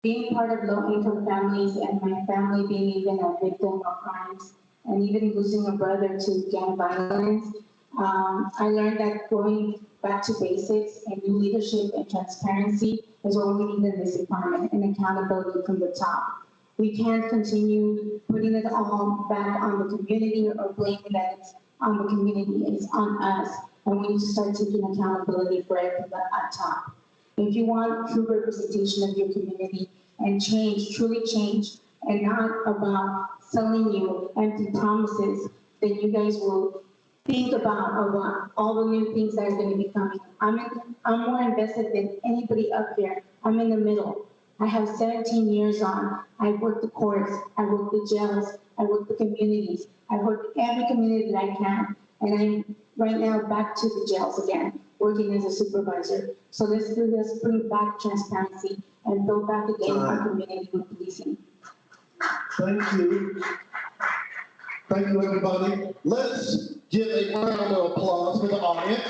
[SPEAKER 14] being part of low-income families and my family being even a victim of crimes and even losing a brother to gang violence, I learned that going back to basics and new leadership and transparency is what we need in this department, and accountability from the top. We can't continue putting it all back on the community or blaming that it's on the community. It's on us, and we need to start taking accountability for it at top. If you want true representation of your community and change, truly change, and not about selling you empty promises, then you guys will think about all the new things that are going to be coming. I'm more invested than anybody up here. I'm in the middle. I have 17 years on. I work the courts, I work the jails, I work the communities. I work every community that I can. And I'm right now back to the jails again, working as a supervisor. So let's do this, bring back transparency and build back again our community with policing.
[SPEAKER 13] thank you. Thank you, everybody. Let's give a round of applause for the audience.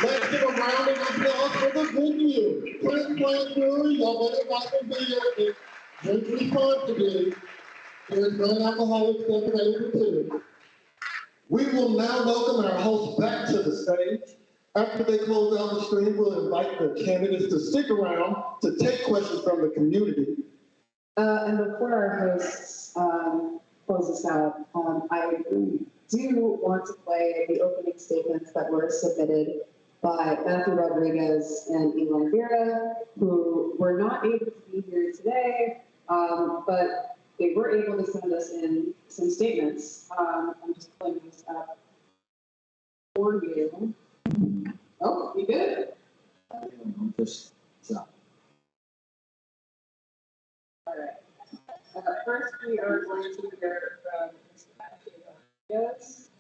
[SPEAKER 13] Let's give a round of applause for the venue. Prince Brewery, y'all better rock the video. Drink responsibly. There's non-alcoholic stuff available too. We will now welcome our hosts back to the stage. After they close out the stream, we'll invite the candidates to stick around to take questions from the community.
[SPEAKER 12] And before our hosts close us out, I do want to play the opening statements that were submitted by Matthew Rodriguez and Eli Vera, who were not able to be here today, but they were able to send us in some statements. I'm just pulling this up for you. Oh, you good? All right. First, we are going to hear from Mr. Matthew Rodriguez.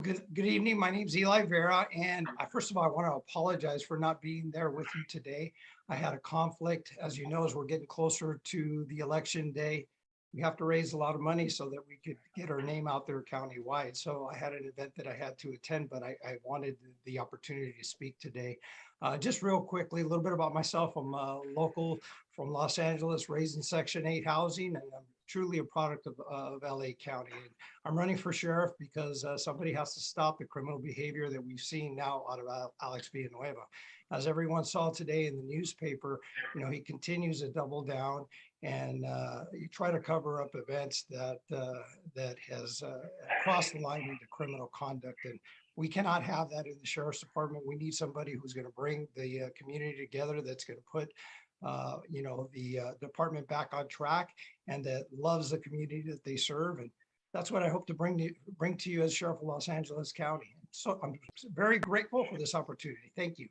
[SPEAKER 15] Good evening. My name is Eli Vera, and first of all, I want to apologize for not being there with you today. I had a conflict. As you know, as we're getting closer to the election day, we have to raise a lot of money so that we could get our name out there countywide. So I had an event that I had to attend, but I wanted the opportunity to speak today. Just real quickly, a little bit about myself. I'm local from Los Angeles, raised in Section 8 housing, and I'm truly a product of LA County. And I'm running for sheriff because somebody has to stop the criminal behavior that we've seen now out of Alex Villanueva. As everyone saw today in the newspaper, you know, he continues to double down and you try to cover up events that has crossed the line into criminal conduct. And we cannot have that in the sheriff's department. We need somebody who's going to bring the community together, that's going to put you know, the department back on track, and that loves the community that they serve. And that's what I hope to bring to you as Sheriff of Los Angeles County. So I'm very grateful for this opportunity. Thank you.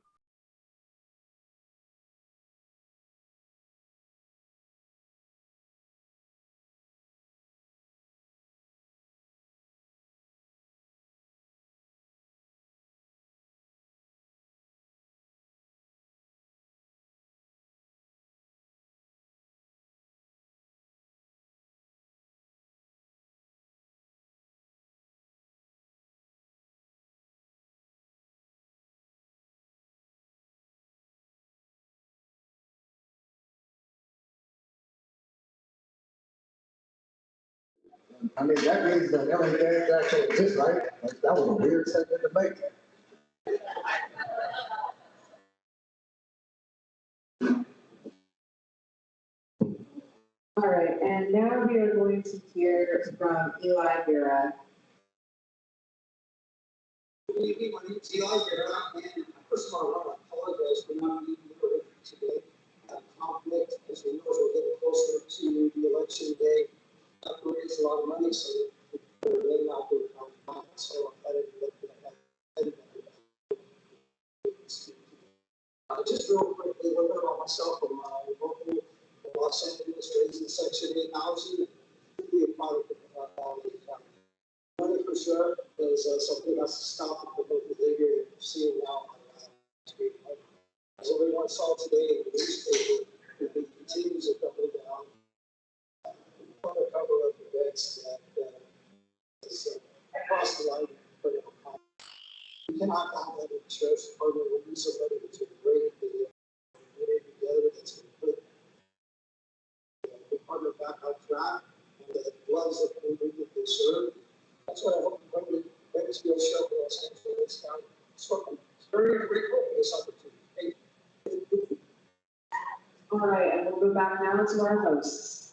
[SPEAKER 13] I mean, that means that LA Gas actually exists, right? That was a weird statement to make.
[SPEAKER 12] All right, and now we are going to hear from Eli Vera.
[SPEAKER 16] Good evening, my name is Eli Vera, and first of all, I want to apologize for not being here with you today. Conflict, as we know, as we're getting closer to the election day, we raise a lot of money, so we're laying out there. So I didn't look at that. Just real quickly, a little bit about myself. I'm local in Los Angeles, raised in Section 8 housing, really a product of LA County. Running for sure is something that's to stop the behavior that we're seeing now on the street. As everyone saw today in the newspaper, it continues to double down. On the cover of events that is across the line. We cannot have that in the sheriff's department. We need somebody to bring the community together that's going to put the department back on track and the gloves of the community that they serve. That's what I hope to bring to Bakersfield, Sheriff, Los Angeles County. So I'm very grateful for this opportunity. Thank you.
[SPEAKER 12] All right, and we'll go back now to our hosts.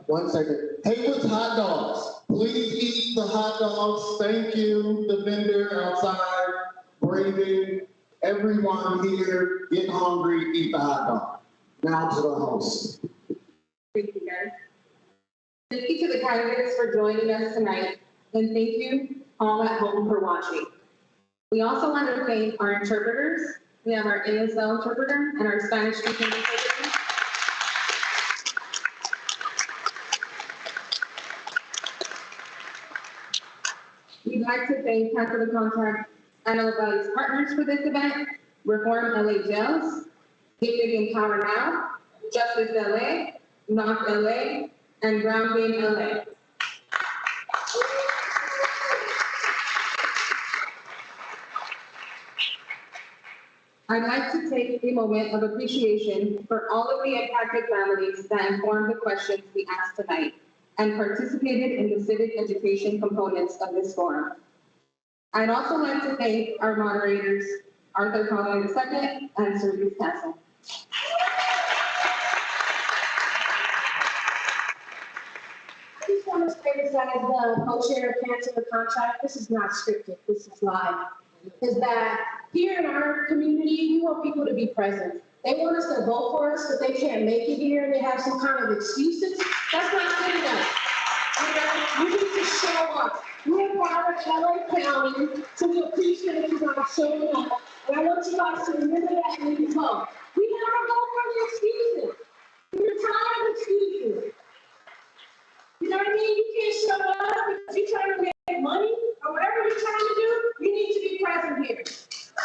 [SPEAKER 13] One second. Haywood's Hot Dogs. Please eat the hot dogs. Thank you, the vendor outside, Braden, everyone here. Get hungry, eat the hot dog. Now to the host.
[SPEAKER 1] Thank you, guys. Thank you to the candidates for joining us tonight, and thank you all at home for watching. We also want to thank our interpreters. We have our ASL interpreter and our Spanish-speaking interpreter. We'd like to thank Council of Contact Antelope Valley's partners for this event, Reform LA Jails, Gifted Empower Now, Justice LA, Knock LA, and Ground Game LA. I'd like to take a moment of appreciation for all of the impacted families that informed the questions we asked tonight and participated in the civic education components of this forum. I'd also like to thank our moderators, Arthur Conway II and Cerise Castle.
[SPEAKER 2] I just want to say this as the co-chair of Council of Contract, this is not scripted, this is live. Is that here in our community, we want people to be present. They want us to vote for us, but they can't make it here and they have some kind of excuses. That's not good enough. You need to show up. We're part of LA County, so we appreciate you guys showing up. And I want you guys to remember that when you vote. We never go for the excuses. We're tired of excuses. You know what I mean? You can't show up because you're trying to make money or whatever you're trying to do. You need to be present here.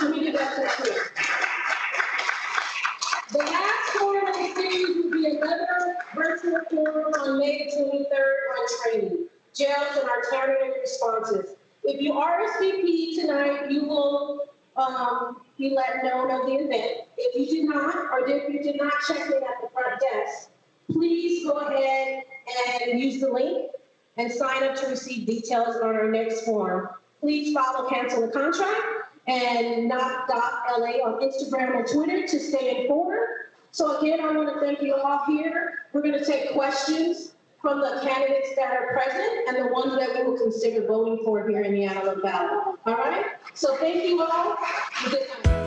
[SPEAKER 2] Let me get that so clear. The last forum of the series will be another virtual forum on May 23rd on training, jails, and alternative responses. If you RSVP tonight, you will be let known of the event. If you did not, or if you did not check in at the front desk, please go ahead and use the link and sign up to receive details on our next forum. Please follow Cancel the Contract and knock.la on Instagram and Twitter to stay informed. So again, I want to thank you all here. We're going to take questions from the candidates that are present and the ones that we will consider voting for here in the Antelope Valley. All right? So thank you all. Good night.